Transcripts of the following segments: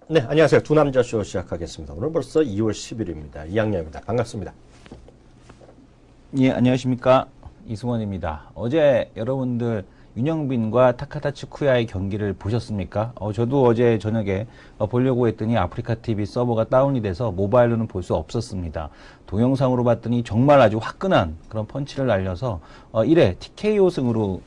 네, 안녕하세요. 두 남자 쇼 시작하겠습니다. 오늘 벌써 2월 10일입니다. 이양양입니다. 반갑습니다. 예, 안녕하십니까. 이승원입니다. 어제 여러분들 윤영빈과 타카타츠쿠야의 경기를 보셨습니까? 저도 어제 저녁에 보려고 했더니 아프리카TV 서버가 다운이 돼서 모바일로는 볼 수 없었습니다. 동영상으로 봤더니 정말 아주 화끈한 그런 펀치를 날려서 1회 TKO 승으로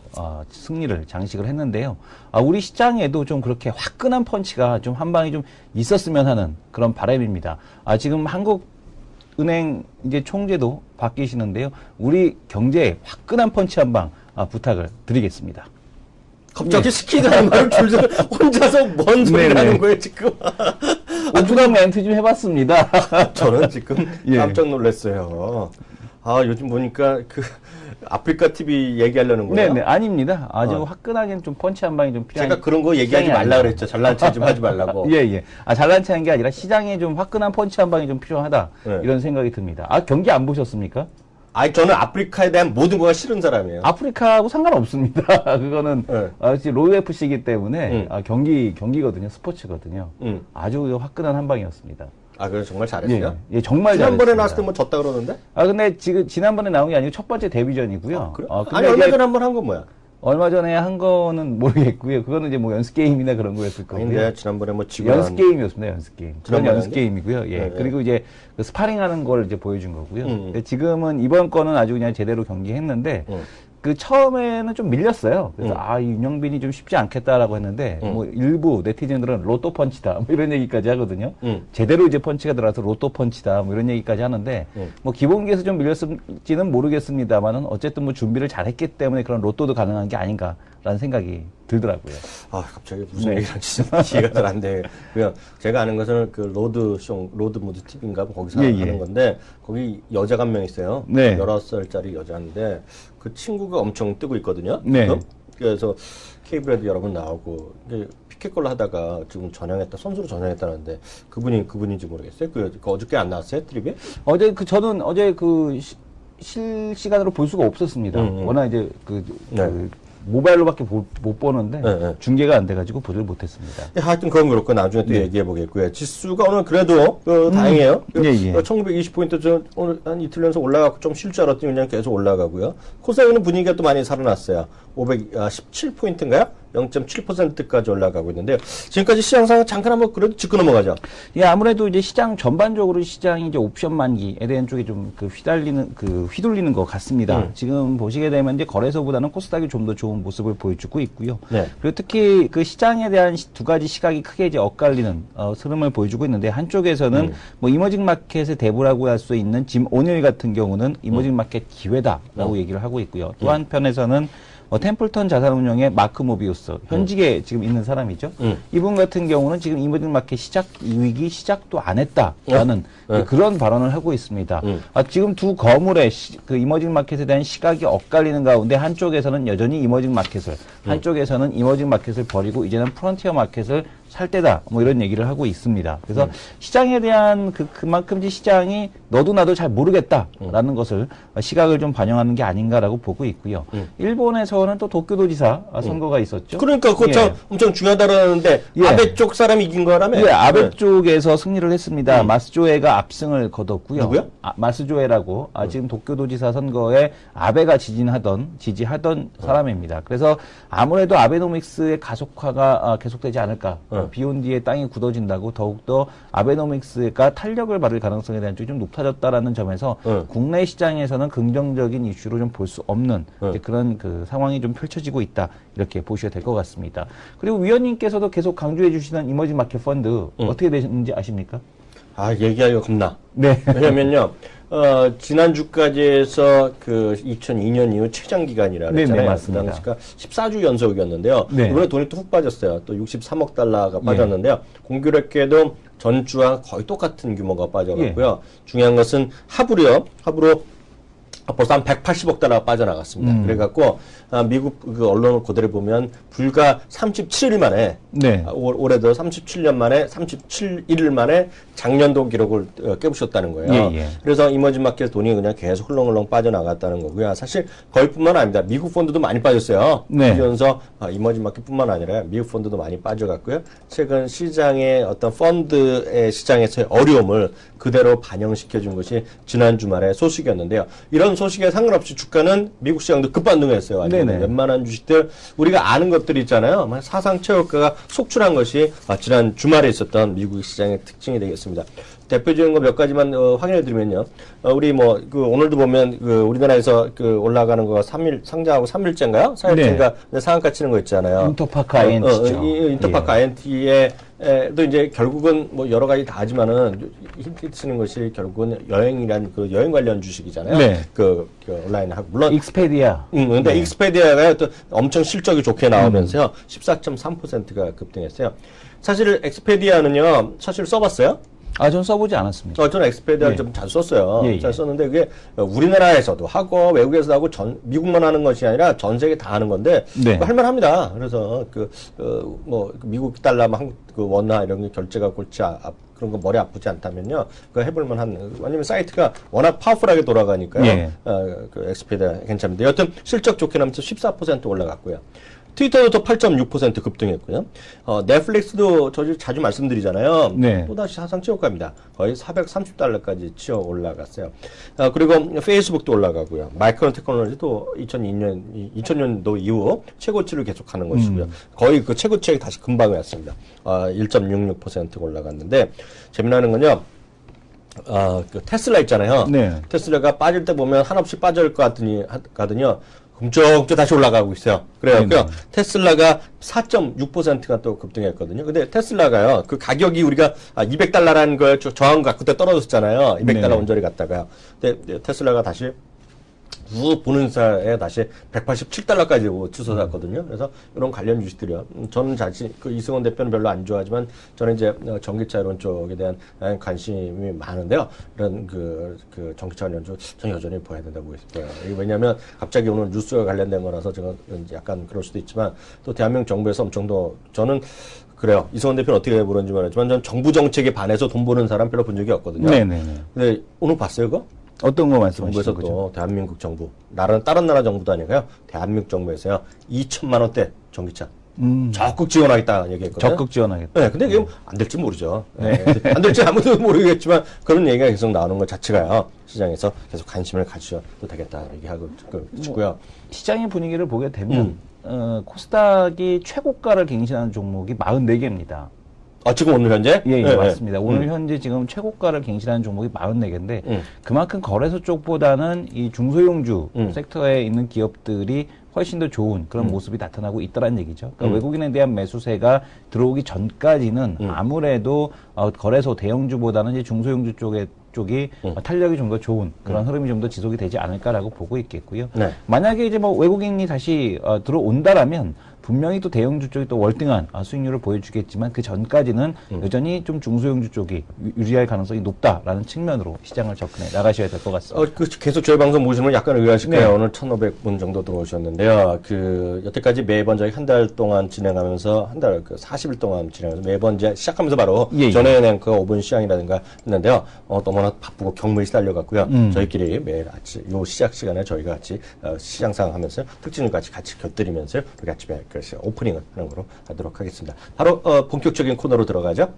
승리를 장식을 했는데요. 우리 시장에도 좀 그렇게 화끈한 펀치가 좀 한 방이 좀 있었으면 하는 그런 바람입니다. 지금 한국은행 이제 총재도 바뀌시는데요. 우리 경제에 화끈한 펀치 한 방 부탁을 드리겠습니다. 갑자기 네. 스키드라는 말을 줄줄 혼자서 뭔 소리를 하는 거예요, 지금? 오프닝 멘트 좀 해봤습니다. 저는 지금 예. 깜짝 놀랐어요. 요즘 보니까 아프리카 TV 얘기하려는 거예요? 네네, 아닙니다. 아주 화끈하게 좀 펀치 한 방이 좀 필요한. 제가 그런 거 얘기하지 말라 그랬죠. 잘난 체 좀 하지 말라고. 예, 예. 잘난 체한 게 아니라 시장에 좀 화끈한 펀치 한 방이 좀 필요하다. 네. 이런 생각이 듭니다. 경기 안 보셨습니까? 저는 아프리카에 대한 모든 거가 싫은 사람이에요. 아프리카하고 상관없습니다. 그거는, 네. 로이 FC이기 때문에, 경기거든요. 스포츠거든요. 아주 화끈한 한 방이었습니다. 그래서 정말 잘했어요? 예, 정말 지난번에 잘했습니다. 나왔을 때 뭐 졌다 그러는데? 근데 지난번에 나온 게 아니고 첫 번째 데뷔전이고요. 그래? 근데 얼마 이게 전에 한 번 한 건 뭐야? 얼마 전에 한 거는 모르겠고요. 그거는 이제 뭐 연습 게임이나 그런 거였을 거고요. 아닌데, 지난번에 뭐 지금. 연습 게임이었습니다. 연습 게임. 그런 지난번에 연습 게임이고요. 예. 네, 그리고 이제 그 스파링하는 걸 이제 보여준 거고요. 근데 지금은 이번 거는 아주 그냥 제대로 경기했는데 그 처음에는 좀 밀렸어요. 그래서 이 윤영빈이 좀 쉽지 않겠다라고 했는데 뭐 일부 네티즌들은 로또 펀치다 뭐 이런 얘기까지 하거든요. 제대로 이제 펀치가 들어와서 로또 펀치다 뭐 이런 얘기까지 하는데 뭐 기본기에서 좀 밀렸을지는 모르겠습니다만은 어쨌든 뭐 준비를 잘했기 때문에 그런 로또도 가능한 게 아닌가라는 생각이 들더라고요. 갑자기 무슨 얘기를 하지? 이해가 잘 안 돼. 그냥 제가 아는 것은 그 로드무드 TV인가 거기서 하는 건데, 거기 여자가 한 명 있어요. 네. 19살짜리 여자인데, 그 친구가 엄청 뜨고 있거든요. 네. 그래서 케이블에도 여러 번 나오고, 피켓걸로 하다가 지금 선수로 전향했다는데, 그분인지 모르겠어요. 그 어저께 안 나왔어요? 트립에? 저는 어제 실시간으로 볼 수가 없었습니다. 워낙 이제 모바일로밖에 못 보는데 중계가 안 돼가지고 보지를 못했습니다. 하여튼 그건 그렇고 나중에 또 얘기해 보겠고요. 지수가 오늘 그래도 다행이에요. 1920포인트 오늘 한 이틀 연속 올라가고 좀 쉴 줄 알았더니 그냥 계속 올라가고요. 코사이는 분위기가 또 많이 살아났어요. 517포인트인가요? 0.7%까지 올라가고 있는데요. 지금까지 시장 상황 잠깐 한번 그래도 짚고 넘어가죠. 예, 아무래도 이제 시장 전반적으로 시장이 이제 옵션 만기에 대한 쪽에 좀 휘둘리는 것 같습니다. 지금 보시게 되면 이제 거래소보다는 코스닥이 좀 더 좋은 모습을 보여주고 있고요. 네. 그리고 특히 그 시장에 대한 두 가지 시각이 크게 이제 엇갈리는 흐름을 보여주고 있는데, 한쪽에서는 뭐 이머징 마켓의 대부라고 할 수 있는 짐 오닐 같은 경우는 이머징 마켓 기회다라고 얘기를 하고 있고요. 또 한편에서는 템플턴 자산운용의 마크 모비우스, 현직에 지금 있는 사람이죠. 이분 같은 경우는 지금 이머징 마켓 위기 시작도 안 했다라는 그런 발언을 하고 있습니다. 지금 두 거물의 그 이머징 마켓에 대한 시각이 엇갈리는 가운데, 한쪽에서는 여전히 이머징 마켓을, 한쪽에서는 이머징 마켓을 버리고 이제는 프론티어 마켓을 살 때다, 뭐 이런 얘기를 하고 있습니다. 그래서 시장에 대한 그만큼 시장이 너도 나도 잘 모르겠다라는 것을 시각을 좀 반영하는 게 아닌가라고 보고 있고요. 일본에서는 또 도쿄도지사 선거가 있었죠. 그러니까 그거 참 엄청 중요하다라는데 아베 쪽 사람이 이긴 거라며? 예, 아베 쪽에서 승리를 했습니다. 마스조에가 압승을 거뒀고요. 누구요? 마스조에라고 지금 도쿄도지사 선거에 아베가 지지하던 사람입니다. 그래서 아무래도 아베노믹스의 가속화가 계속되지 않을까. 비온 뒤에 땅이 굳어진다고 더욱더 아베노믹스가 탄력을 받을 가능성에 대한 쪽이 좀 높아졌다라는 점에서 국내 시장에서는 긍정적인 이슈로 좀 볼 수 없는 그런 상황이 좀 펼쳐지고 있다, 이렇게 보셔야 될 것 같습니다. 그리고 위원님께서도 계속 강조해 주시는 이머징 마켓 펀드 어떻게 되는지 아십니까? 얘기하기가 겁나. 네. 왜냐면요, 지난주까지 해서 2002년 이후 최장 기간이라 그랬잖아요. 네, 맞습니다. 당시가 14주 연속이었는데요. 네. 이번에 돈이 또 훅 빠졌어요. 또 63억 달러가 빠졌는데요. 공교롭게도 전주와 거의 똑같은 규모가 빠져갔고요. 중요한 것은 하브로 벌써 한 180억 달러가 빠져나갔습니다. 그래갖고 미국 그 언론을 그대로 보면 불과 37일 만에 네. 올해도 37년 만에 37일 만에 작년도 기록을 깨부셨다는 거예요. 예, 예. 그래서 이머징 마켓 돈이 그냥 계속 흘렁흘렁 빠져나갔다는 거고요. 사실 거의뿐만 아닙니다. 미국 펀드도 많이 빠졌어요. 네. 그러면서 이머징 마켓뿐만 아니라 미국 펀드도 많이 빠져갔고요. 최근 시장의 어떤 펀드의 시장에서의 어려움을 그대로 반영시켜준 것이 지난 주말의 소식이었는데요. 이런 소식에 상관없이 주가는 미국 시장도 급반등했어요. 네네. 웬만한 주식들 우리가 아는 것들이 있잖아요. 사상 최고가가 속출한 것이 지난 주말에 있었던 미국 시장의 특징이 되겠습니다. 대표적인 거 몇 가지만 확인해 드리면요. 우리 그 오늘도 보면 우리나라에서 올라가는 거가 3일 상장하고 3일째인가요? 4일째인가 상한가 치는 거 있잖아요. 인터파크 INT죠. 인터파크 INT에 또 이제 결국은 여러 가지 다 하지만은 힘 쓰는 것이 결국은 여행이란 그 여행 관련 주식이잖아요. 네. 그 온라인 하고 물론 익스페디아. 근데 익스페디아가 또 엄청 실적이 좋게 나오면서요. 14.3%가 급등했어요. 사실 익스페디아는요. 사실 써봤어요? 전 써보지 않았습니다. 저는 엑스페디아를 예. 좀 잘 썼어요. 예, 예. 잘 썼는데 그게 우리나라에서도 하고 외국에서도 하고 미국만 하는 것이 아니라 전 세계 다 하는 건데 네. 할만합니다. 그래서 미국 달러만 한국 원화 이런 게 결제가 골치 그런 거 머리 아프지 않다면요. 그거 해볼만 한. 왜냐면 사이트가 워낙 파워풀하게 돌아가니까요. 예. 그 엑스페디아 괜찮은데 여튼 실적 좋게 나면서 14% 올라갔고요. 트위터도 또 8.6% 급등했고요. 넷플릭스도 저 자주 말씀드리잖아요. 네. 또다시 사상 최고가입니다. 거의 430달러까지 치어 올라갔어요. 그리고 페이스북도 올라가고요. 마이크론 테크놀로지도 2000년도 이후 최고치를 계속하는 것이고요. 거의 그 최고치에 다시 금방 왔습니다. 1.66% 올라갔는데 재미나는 건요. 그 테슬라 있잖아요. 네. 테슬라가 빠질 때 보면 한없이 빠질 것 같더니요. 훔쩍훔쩍 다시 올라가고 있어요. 그래요. 테슬라가 4.6%가 또 급등했거든요. 근데 테슬라가요, 그 가격이 우리가 200달러라는 걸 저항가 그때 떨어졌잖아요. 200달러 네. 언저리 갔다가. 근데 테슬라가 다시 보는 사이에 다시 187달러까지 치솟았거든요. 그래서 이런 관련 주식들이요. 저는 이승원 대표는 별로 안 좋아하지만 저는 이제 전기차 이런 쪽에 대한 관심이 많은데요. 이런 그 전기차 관련주 저는 여전히 봐야 된다고 보고있어요. 왜냐하면 갑자기 오늘 뉴스와 관련된 거라서 제가 이제 약간 그럴 수도 있지만 또 대한민국 정부에서 엄청 더 저는 그래요. 이승원 대표는 어떻게 보는지 모르지만 저는 정부 정책에 반해서 돈 버는 사람 별로 본 적이 없거든요. 네네네. 근데 오늘 봤어요, 그거? 어떤 거 말씀하시는 정부에서 거죠? 또 대한민국 정부, 다른 나라 정부도 아니고요. 대한민국 정부에서요. 2천만 원대 전기차 적극 지원하겠다 얘기했거든요. 적극 지원하겠다. 네, 근데 이게 안 될지 모르죠. 네. 안 될지 아무도 모르겠지만 그런 얘기가 계속 나오는 것 자체가요. 시장에서 계속 관심을 가져도 되겠다 얘기하고 싶고요. 시장의 분위기를 보게 되면 코스닥이 최고가를 갱신하는 종목이 44개입니다. 지금 오늘 현재? 예, 네, 맞습니다. 오늘 현재 지금 최고가를 갱신하는 종목이 44개인데 그만큼 거래소 쪽보다는 이 중소형주 섹터에 있는 기업들이 훨씬 더 좋은 그런 모습이 나타나고 있다는 얘기죠. 그러니까 외국인에 대한 매수세가 들어오기 전까지는 아무래도 거래소 대형주보다는 이제 중소형주 쪽이 탄력이 좀 더 좋은 그런 흐름이 좀 더 지속이 되지 않을까라고 보고 있겠고요. 네. 만약에 이제 외국인이 다시 들어온다라면 분명히 또 대형주 쪽이 또 월등한 수익률을 보여주겠지만 그 전까지는 여전히 좀 중소형주 쪽이 유리할 가능성이 높다라는 측면으로 시장을 접근해 나가셔야 될 것 같습니다. 계속 저희 방송 보시면 약간 의아하실 거예요. 네. 오늘 1,500분 정도 들어오셨는데요. 여태까지 매번 저희 한 달 동안 진행하면서 40일 동안 진행하면서 매번 이제 시작하면서 바로 전에 낸 그 5분 시황이라든가 했는데요. 너무나 바쁘고 경무에 시달려갖고요. 저희끼리 매일 아침 요 시작 시간에 저희가 같이 시장 상황하면서 특징을 같이 곁들이면서 우리 아침에 오프닝을 하는 거로 하도록 하겠습니다. 바로 본격적인 코너로 들어가죠.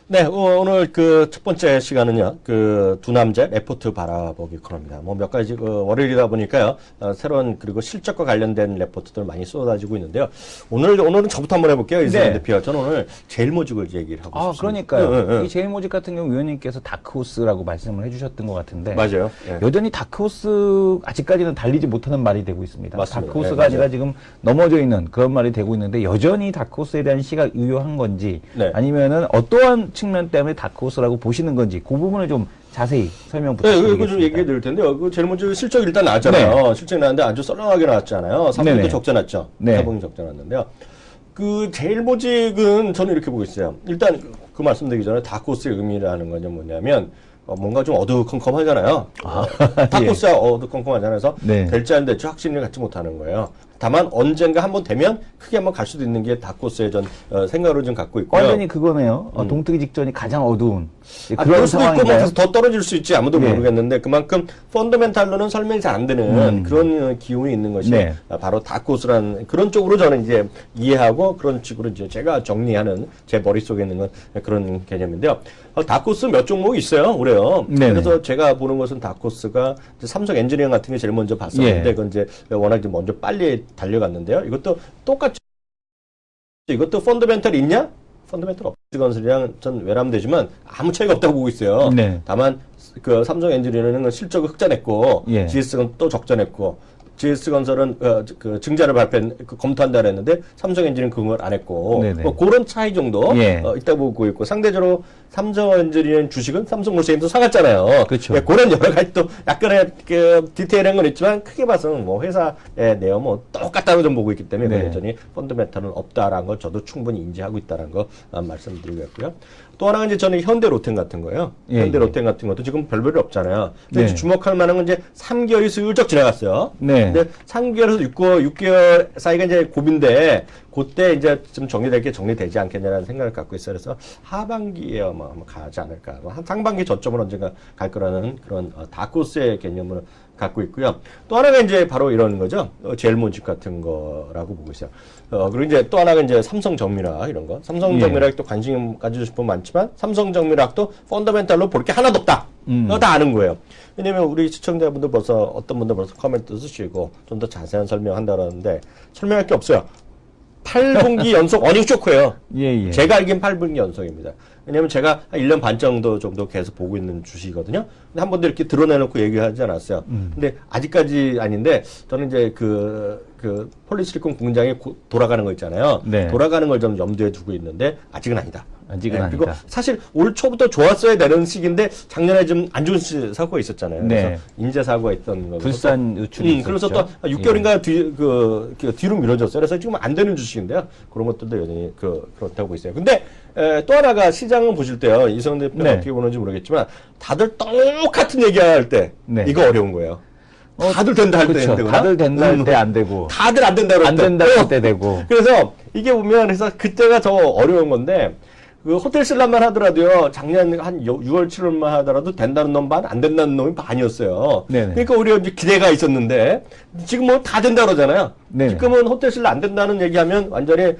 네, 오늘 그 첫 번째 시간은요, 두 남자 레포트 바라보기 코너입니다. 몇 가지 월요일이다 보니까요, 새로운 그리고 실적과 관련된 레포트들 많이 쏟아지고 있는데요. 오늘은 저부터 한번 해볼게요, 이승원 대표. 저는 오늘 제일모직을 얘기를 하고 싶습니다. 그러니까요. 이 제일모직 같은 경우 위원님께서 다크호스라고 말씀을 해주셨던 것 같은데. 맞아요. 여전히 다크호스 아직까지는 달리지 못하는 말이 되고 있습니다. 맞습니다. 다크호스가 아니라 지금 넘어져 있는 그런 말이 되고 있는데 여전히 다크호스에 대한 시각 유효한 건지 아니면은 어떠한 측면 때문에 다크호스라고 보시는 건지 그 부분을 좀 자세히 설명 네, 부탁드리겠습니다. 그거 좀 얘기해 드릴 텐데요. 그 제일 먼저 실적 일단 나왔잖아요. 실적 나왔는데 아주 썰렁하게 나왔잖아요. 3분도 적자 났죠. 네. 4분이 적자 났는데요. 그 제일모직은 저는 이렇게 보고 있어요. 일단 그 말씀드리기 전에 다크호스의 의미라는 건 뭐냐면 뭔가 좀 어두컴컴하잖아요. 다크호스가 어두컴컴하잖아요. 그래서 될지 안 될지 확신을 갖지 못하는 거예요. 다만 언젠가 한번 되면 크게 한번 갈 수도 있는 게 다크호스의 전 생각을 좀 갖고 있고요. 완전히 그거네요. 동트기 직전이 가장 어두운 그런 그럴 수도 있고 상황인가요? 더 떨어질 수 있지 아무도 모르겠는데 그만큼 펀더멘탈로는 설명이 잘 안 되는 그런 기운이 있는 것이 바로 다크호스라는 그런 쪽으로 저는 이제 이해하고 그런 식으로 이제 제가 정리하는 제 머릿속에 있는 건 그런 개념인데요. 다크호스 몇 종목이 있어요 올해요. 그래서 제가 보는 것은 다크호스가 삼성 엔지니어링 같은 게 제일 먼저 봤었는데 그건 이제 워낙 좀 먼저 빨리 달려갔는데요. 이것도 똑같이 이것도 펀더멘탈이 있냐? 펀더멘탈 없지. 건설이랑 전 외람되지만 아무 차이가 없다고 보고 있어요. 다만 그 삼성 엔지니어링은 실적을 흑자냈고 GS는 또 적자냈고 GS건설은 그 증자를 검토한다 그랬는데 삼성엔지는 그걸 안 했고 뭐 그런 차이 정도 있다고 보고 있고 상대적으로 삼성엔지니어링 주식은 삼성물산에서 사갔잖아요. 그렇죠. 그런 여러 가지 또 약간의 그 디테일한 건 있지만 크게 봐서는 뭐 회사의 내용 뭐 똑같다고 좀 보고 있기 때문에 여전히 펀더멘탈은 없다라는 걸 저도 충분히 인지하고 있다는 거 말씀드리겠고요. 또 하나가 이제 저는 현대 로템 같은 거예요. 현대 로템 같은 것도 지금 별볼이 없잖아요. 근데 주목할 만한 건 이제 3개월이 슬쩍 지나갔어요. 근데 3개월에서 6개월 사이가 이제 고비인데 그때 이제 좀 정리될 게 정리되지 않겠냐라는 생각을 갖고 있어요. 그래서 하반기에 아마 가지 않을까. 상반기 저점을 언젠가 갈 거라는 그런 다크호스의 개념을 갖고 있고요. 또 하나가 이제 바로 이런 거죠. 젤모직 같은 거라고 보고 있어요. 그리고 이제 또 하나가 이제 삼성정밀학 이런 거. 삼성정밀학 또 관심 가지실 분 많지만 삼성정밀학도 펀더멘탈로 볼 게 하나도 없다. 그거 다 아는 거예요. 왜냐면 우리 시청자분들 어떤 분들 벌써 코멘트 쓰시고 좀 더 자세한 설명한다 그러는데 설명할 게 없어요. 8분기 연속 어닝 쇼크예요. 제가 알기엔 8분기 연속입니다. 왜냐면 제가 한 1년 반 정도 계속 보고 있는 주식이거든요. 근데 한 번도 이렇게 드러내놓고 얘기하지 않았어요. 근데 아직까지 아닌데 저는 이제 그 폴리실리콘 공장이 돌아가는 거 있잖아요. 돌아가는 걸 좀 염두에 두고 있는데 아직은 아니다. 그리고 사실 올 초부터 좋았어야 되는 시기인데 작년에 좀 안 좋은 사고가 있었잖아요. 그래서 인재 사고가 있던 거. 불산 유출이 그래서 또 6개월인가 뒤로 미뤄졌어요. 그래서 지금 안 되는 주식인데요. 그런 것들도 여전히 그렇다고 있어요. 근데 또 하나가 시장을 보실 때요. 이성 대표가 어떻게 보는지 모르겠지만 다들 똑같은 얘기할 때 이거 어려운 거예요. 다들 된다 할 때 안 되고 다들 된다 할 때 안 되고 다들 안 된다 할 때 되고 그래서 이게 보면 그래서 그때가 더 어려운 건데 그 호텔 신라만 하더라도요, 작년 한 6월, 7월만 하더라도 된다는 놈 반, 안 된다는 놈이 반이었어요. 그러니까 우리가 이제 기대가 있었는데, 지금 뭐 다 된다 그러잖아요. 지금은 호텔 신라 안 된다는 얘기하면 완전히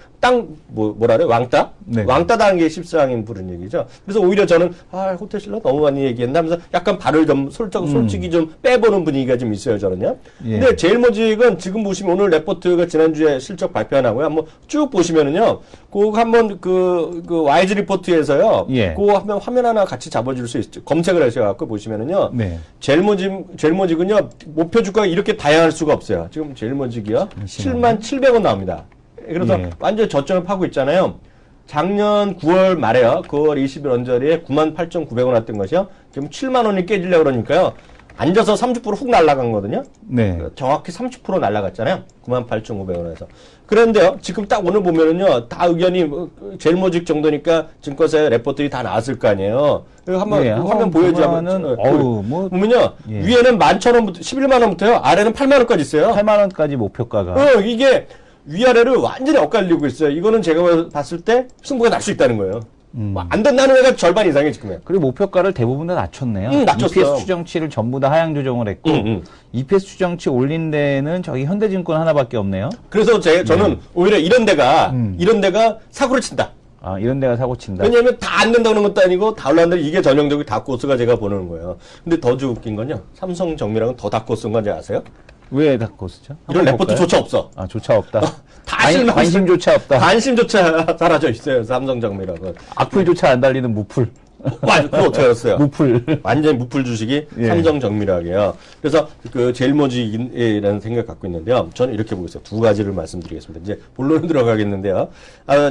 뭐라 그래? 왕따? 왕따다는 게 십상인 부른 얘기죠. 그래서 오히려 저는, 호텔 신라 너무 많이 얘기했나 하면서 약간 발을 좀 솔직히 좀 빼보는 분위기가 좀 있어요, 저는요. 근데 제일모직은 지금 보시면 오늘 레포트가 지난주에 실적 발표하고요. 한번 쭉 보시면은요, 그거 한번 그 와이즈 리포트에서요. 그거 한번 화면 하나 같이 잡아줄 수 있죠. 검색을 하셔갖고 보시면은요. 제일모직은요, 목표 주가가 이렇게 다양할 수가 없어요. 지금 제일모직이요. 77,000원 나옵니다. 그래서 완전 저점을 파고 있잖아요. 작년 9월 말에요. 9월 20일 언저리에 98,900원 왔던 것이요. 지금 7만원이 깨지려고 그러니까요. 앉아서 30%훅 날아간 거거든요. 정확히 30% 날아갔잖아요. 98,500원에서. 그런데요, 지금 딱 오늘 보면은요, 다 의견이 제일모직 정도니까 증권사의 레포트들이 다 나왔을 거 아니에요. 한번 화면 보여주자면, 보면요, 위에는 11,000원부터, 11만원부터요, 아래는 8만원까지 있어요. 8만원까지 목표가가. 이게 위아래를 완전히 엇갈리고 있어요. 이거는 제가 봤을 때 승부가 날 수 있다는 거예요. 안 된다는 애가 절반 이상이 지금요. 그리고 목표가를 대부분 다 낮췄네요. 낮췄어. EPS 추정치를 전부 다 하향 조정을 했고, EPS 추정치 올린 데는 저기 현대증권 하나밖에 없네요. 그래서 저는 오히려 이런 데가 사고를 친다. 이런 데가 사고 친다. 왜냐하면 다 안 된다는 것도 아니고 다 올랐는데 이게 전형적인 다크호스가 제가 보는 거예요. 근데 더 웃긴 건요. 삼성정밀학은 더 다크호스인 건지 아세요? 왜 다크호스죠? 이런 레포트조차 없어. 조차 없다. 관심조차 없다. 관심조차 사라져 있어요. 삼성정밀학은. 악플조차 안 달리는 무풀. 맞아. 그거 어떻게 알았어요? 무풀. 완전히 무풀 주식이 예. 삼성정밀화학이에요. 그래서 그 제일모직이라는 생각 갖고 있는데요. 저는 이렇게 보고 있어요. 두 가지를 말씀드리겠습니다. 이제 본론으로 들어가겠는데요.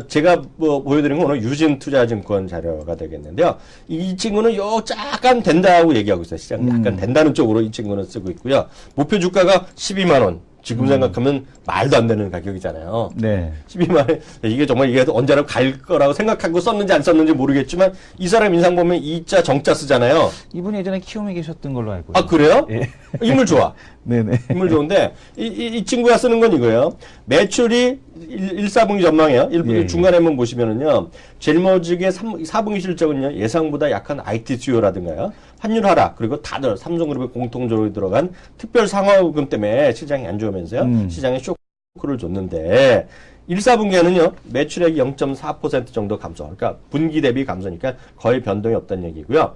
제가 뭐 보여드린 건 오늘 유진투자증권 자료가 되겠는데요. 이 친구는 약간 된다고 얘기하고 있어요. 시장 약간 된다는 쪽으로 이 친구는 쓰고 있고요. 목표 주가가 12만 원. 지금 생각하면 말도 안 되는 가격이잖아요. 네. 12만 원. 이게 정말 이게 언제나 갈 거라고 생각하고 썼는지 안 썼는지 모르겠지만 이 사람 인상 보면 이자 정자 쓰잖아요. 이분이 예전에 키움에 계셨던 걸로 알고 아, 그래요? 예. 인물 좋아. 네네. 인물 좋은데 이 친구가 쓰는 건 이거예요. 매출이 1, 4분기 전망이에요. 예. 중간에 한번 보시면은요. 젤머직의 4분기 실적은요. 예상보다 약한 IT 수요라든가요. 환율 하락 그리고 다들 삼성그룹의 공통적으로 들어간 특별 상환금 때문에 시장이 안 좋으면서요. 시장에 쇼크를 줬는데 1, 4분기에는요. 매출액이 0.4% 정도 감소. 그러니까 분기 대비 감소니까 거의 변동이 없다는 얘기고요.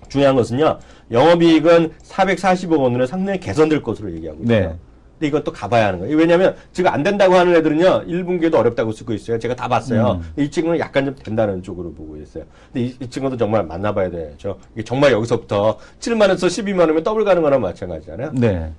중요한 것은요. 영업이익은 440억 원으로 상당히 개선될 것으로 얘기하고 있어요. 네. 근데 이건 또 가봐야 하는 거예요. 왜냐하면 지금 안 된다고 하는 애들은요. 1분기에도 어렵다고 쓰고 있어요. 제가 다 봤어요. 이 친구는 약간 좀 된다는 쪽으로 보고 있어요. 근데 이 친구도 정말 만나봐야 되죠. 이게 정말 여기서부터 7만원에서 12만원이면 더블 가는 거랑 마찬가지잖아요. 네.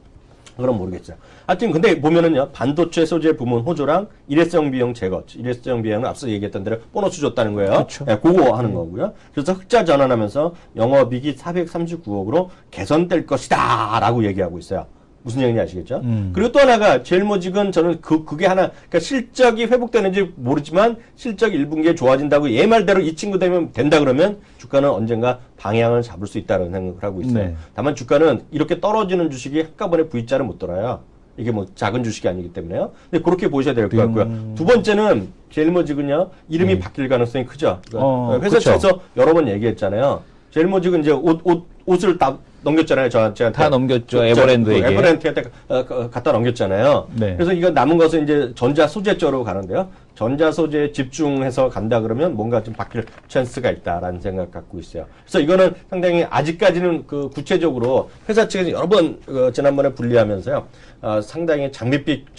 그럼 모르겠죠. 하여튼 근데 보면은요. 반도체 소재 부문 호조랑 일회성 비용 제거. 일회성 비용은 앞서 얘기했던 대로 보너스 줬다는 거예요. 그렇죠. 네, 그거 하는 거고요. 그래서 흑자 전환하면서 영업이익이 439억으로 개선될 것이다 라고 얘기하고 있어요. 무슨 얘기인지 아시겠죠? 그리고 또 하나가 제일모직은 저는 그게 하나, 그러니까 실적이 회복되는지 모르지만 실적이 1분기에 좋아진다고 얘 말대로 이 친구 되면 된다 그러면 주가는 언젠가 방향을 잡을 수 있다는 생각을 하고 있어요. 네. 다만 주가는 이렇게 떨어지는 주식이 한꺼번에 V자를 못 돌아요. 이게 뭐 작은 주식이 아니기 때문에요. 근데 그렇게 보셔야 될 것 같고요. 두 번째는 제일모직은요, 이름이 바뀔 가능성이 크죠. 그러니까 회사 측에서 여러 번 얘기했잖아요. 제일모직은 이제 옷을 다 넘겼잖아요. 저한테. 다 넘겼죠. 에버랜드에게. 에버랜드한테 갖다 넘겼잖아요. 네. 그래서 이거 남은 것은 이제 전자 소재 쪽으로 가는데요. 전자 소재에 집중해서 간다 그러면 뭔가 좀 바뀔 찬스가 있다라는 생각 갖고 있어요. 그래서 이거는 상당히 아직까지는 그 구체적으로 회사 측에서 여러 번 지난번에 분리하면서요. 상당히 장밋빛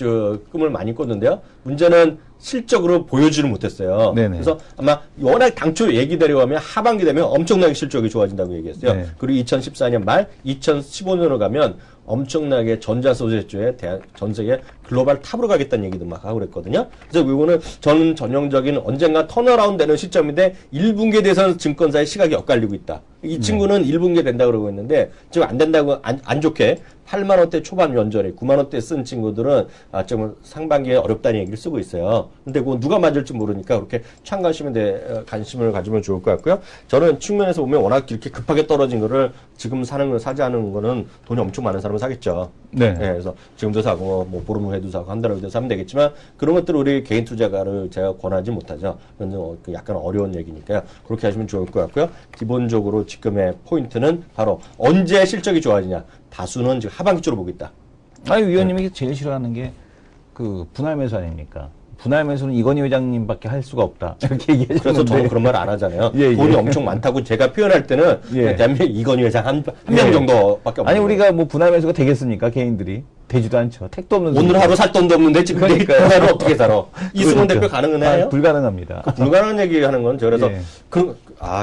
꿈을 많이 꿨는데요. 문제는 실적으로 보여주지를 못했어요. 네네. 그래서 아마 워낙 당초 얘기대로 하면 하반기 되면 엄청나게 실적이 좋아진다고 얘기했어요. 네. 그리고 2014년 말 2015년으로 가면 엄청나게 전자소재 쪽에 전 세계 글로벌 탑으로 가겠다는 얘기도 막 하고 그랬거든요. 그래서 이거는 저는 전형적인 언젠가 턴어라운드 되는 시점인데 1분기에 대해서는 증권사의 시각이 엇갈리고 있다. 이 친구는 1분기에 된다고 그러고 있는데 지금 안 된다고 안 좋게 8만 원대 초반 연전에 9만 원대 쓴 친구들은 좀 상반기에 어렵다는 얘기를 쓰고 있어요. 근데 그거 누가 맞을지 모르니까 그렇게 관심을 가지면 좋을 것 같고요. 저는 측면에서 보면 워낙 이렇게 급하게 떨어진 거를 지금 사는 걸 사지 않은 거는 돈이 엄청 많은 사람은 사겠죠. 네. 네, 그래서 지금도 사고 뭐 보름 후에도 사고 한 달 후에도 사면 되겠지만 그런 것들을 우리 개인 투자가를 제가 권하지 못하죠. 그건 약간 어려운 얘기니까요. 그렇게 하시면 좋을 것 같고요. 기본적으로 지금의 포인트는 바로 언제 실적이 좋아지냐. 다수는 지금 하반기 쪽으로 보고 있다. 아니, 위원님이 제일 싫어하는 게 그 분할 매수 아닙니까? 분할 매수는 이건희 회장님밖에 할 수가 없다. 이렇게 얘기하셨는데. 그래서 저는 그런 말 안 하잖아요. 예, 돈이 예. 엄청 많다고 제가 표현할 때는 예. 대한민국 이건희 회장 한 명 예. 정도밖에 없는 아니, 거예요. 우리가 뭐 분할 매수가 되겠습니까? 개인들이. 되지도 않죠. 택도 없는 오늘 소리죠. 하루 살 돈도 없는데 지금 내일 그러니까요. 하루 어떻게 살아? 이승원 그러니까. 대표 가능해요? 불가능합니다. 불가능한 얘기 하는 건 저 그래서 예.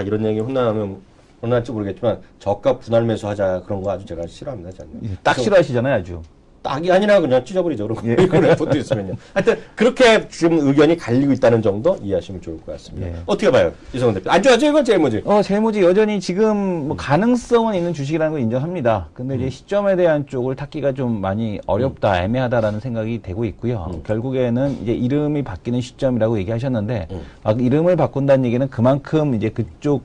이런 얘기 혼나면 혼날지 모르겠지만 저가 분할 매수 하자 그런 거 아주 제가 싫어합니다. 저는. 딱 싫어하시잖아요, 아주. 딱이 아니라 그냥 찢어버리죠. 그런 거. 그런 것도 있으면요. 하여튼 그렇게 지금 의견이 갈리고 있다는 정도 이해하시면 좋을 것 같습니다. 예. 어떻게 봐요? 이성원 대표. 안 좋아져 이건 제일 뭐지? 제일모직 여전히 지금 뭐 가능성은 있는 주식이라는 걸 인정합니다. 근데 이제 시점에 대한 쪽을 찾기가 좀 많이 어렵다, 애매하다라는 생각이 되고 있고요. 결국에는 이제 이름이 바뀌는 시점이라고 얘기하셨는데, 이름을 바꾼다는 얘기는 그만큼 이제 그쪽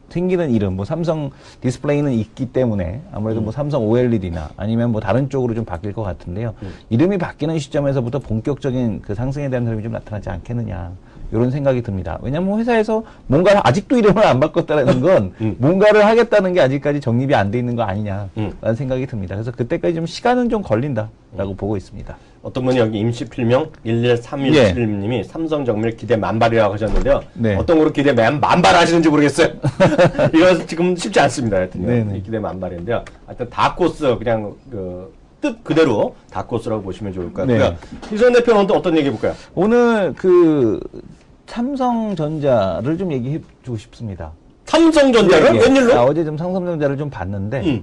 생기는 이름, 뭐 삼성 디스플레이는 있기 때문에 아무래도 뭐 삼성 OLED나 아니면 뭐 다른 쪽으로 좀 바뀔 것 같은데요. 이름이 바뀌는 시점에서부터 본격적인 그 상승에 대한 흐름이 좀 나타나지 않겠느냐. 이런 생각이 듭니다. 왜냐면 회사에서 뭔가 아직도 이름을 안 바꿨다라는 건 뭔가를 하겠다는 게 아직까지 정립이 안 돼 있는 거 아니냐라는 생각이 듭니다. 그래서 그때까지 좀 시간은 좀 걸린다라고 보고 있습니다. 어떤 분이 여기 임시 필명 11317님이 삼성정밀 기대 만발이라고 하셨는데요. 네. 어떤 거로 기대 만발 하시는지 모르겠어요. 이거 지금 쉽지 않습니다. 하여튼요. 네네. 기대 만발인데요. 하여튼 다코스 그냥 뜻 그대로 다코스라고 보시면 좋을 것 같고요. 네. 이선 대표는 또 어떤 얘기 해볼까요? 오늘 삼성전자를 좀 얘기해 주고 싶습니다. 삼성전자를? 웬일로? 어제 좀 삼성전자를 좀 봤는데,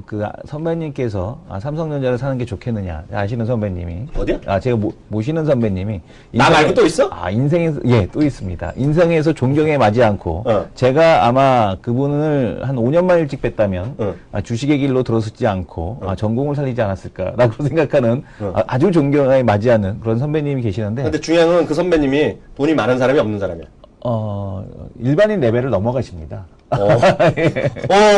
그 선배님께서 삼성전자를 사는 게 좋겠느냐 아시는 선배님이 어디야? 제가 모시는 선배님이 나 말고 또 있어? 인생에서 또 있습니다. 인생에서 존경에 맞지 않고 어. 제가 아마 그분을 한 5년만 일찍 뵀다면 주식의 길로 들어서지 않고 전공을 살리지 않았을까라고 생각하는 아주 존경에 맞지 않는 그런 선배님이 계시는데. 근데 중요한 건 그 선배님이 돈이 많은 사람이 없는 사람이야. 일반인 레벨을 넘어가십니다.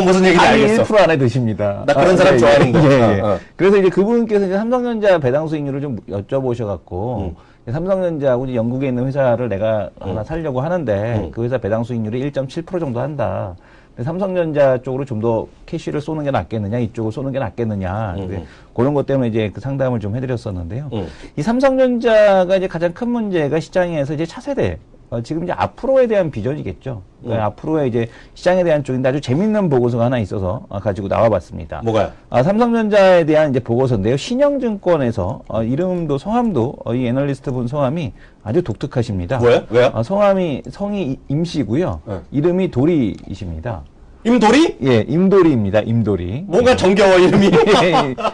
무슨 얘기인지 알겠어. 1% 안에 드십니다. 나 그런 사람 좋아하는데. 그래서 이제 그분께서 이제 삼성전자 배당 수익률을 좀 여쭤보셔갖고, 삼성전자하고 이제 영국에 있는 회사를 내가 하나 살려고 하는데, 그 회사 배당 수익률이 1.7% 정도 한다. 근데 삼성전자 쪽으로 좀 더 캐시를 쏘는 게 낫겠느냐, 이쪽으로 쏘는 게 낫겠느냐. 그런 것 때문에 이제 그 상담을 좀 해드렸었는데요. 이 삼성전자가 이제 가장 큰 문제가 시장에서 이제 차세대, 지금 이제 앞으로에 대한 비전이겠죠. 그러니까 앞으로의 이제 시장에 대한 쪽인데 아주 재밌는 보고서가 하나 있어서 가지고 나와봤습니다. 뭐가요? 삼성전자에 대한 이제 보고서인데요. 신영증권에서 이름도 성함도 이 애널리스트 분 성함이 아주 독특하십니다. 뭐야? 왜요? 성이 임씨고요. 이름이 도리이십니다. 임도리? 예, 임도리입니다. 임도리. 뭔가 정겨워 이름이.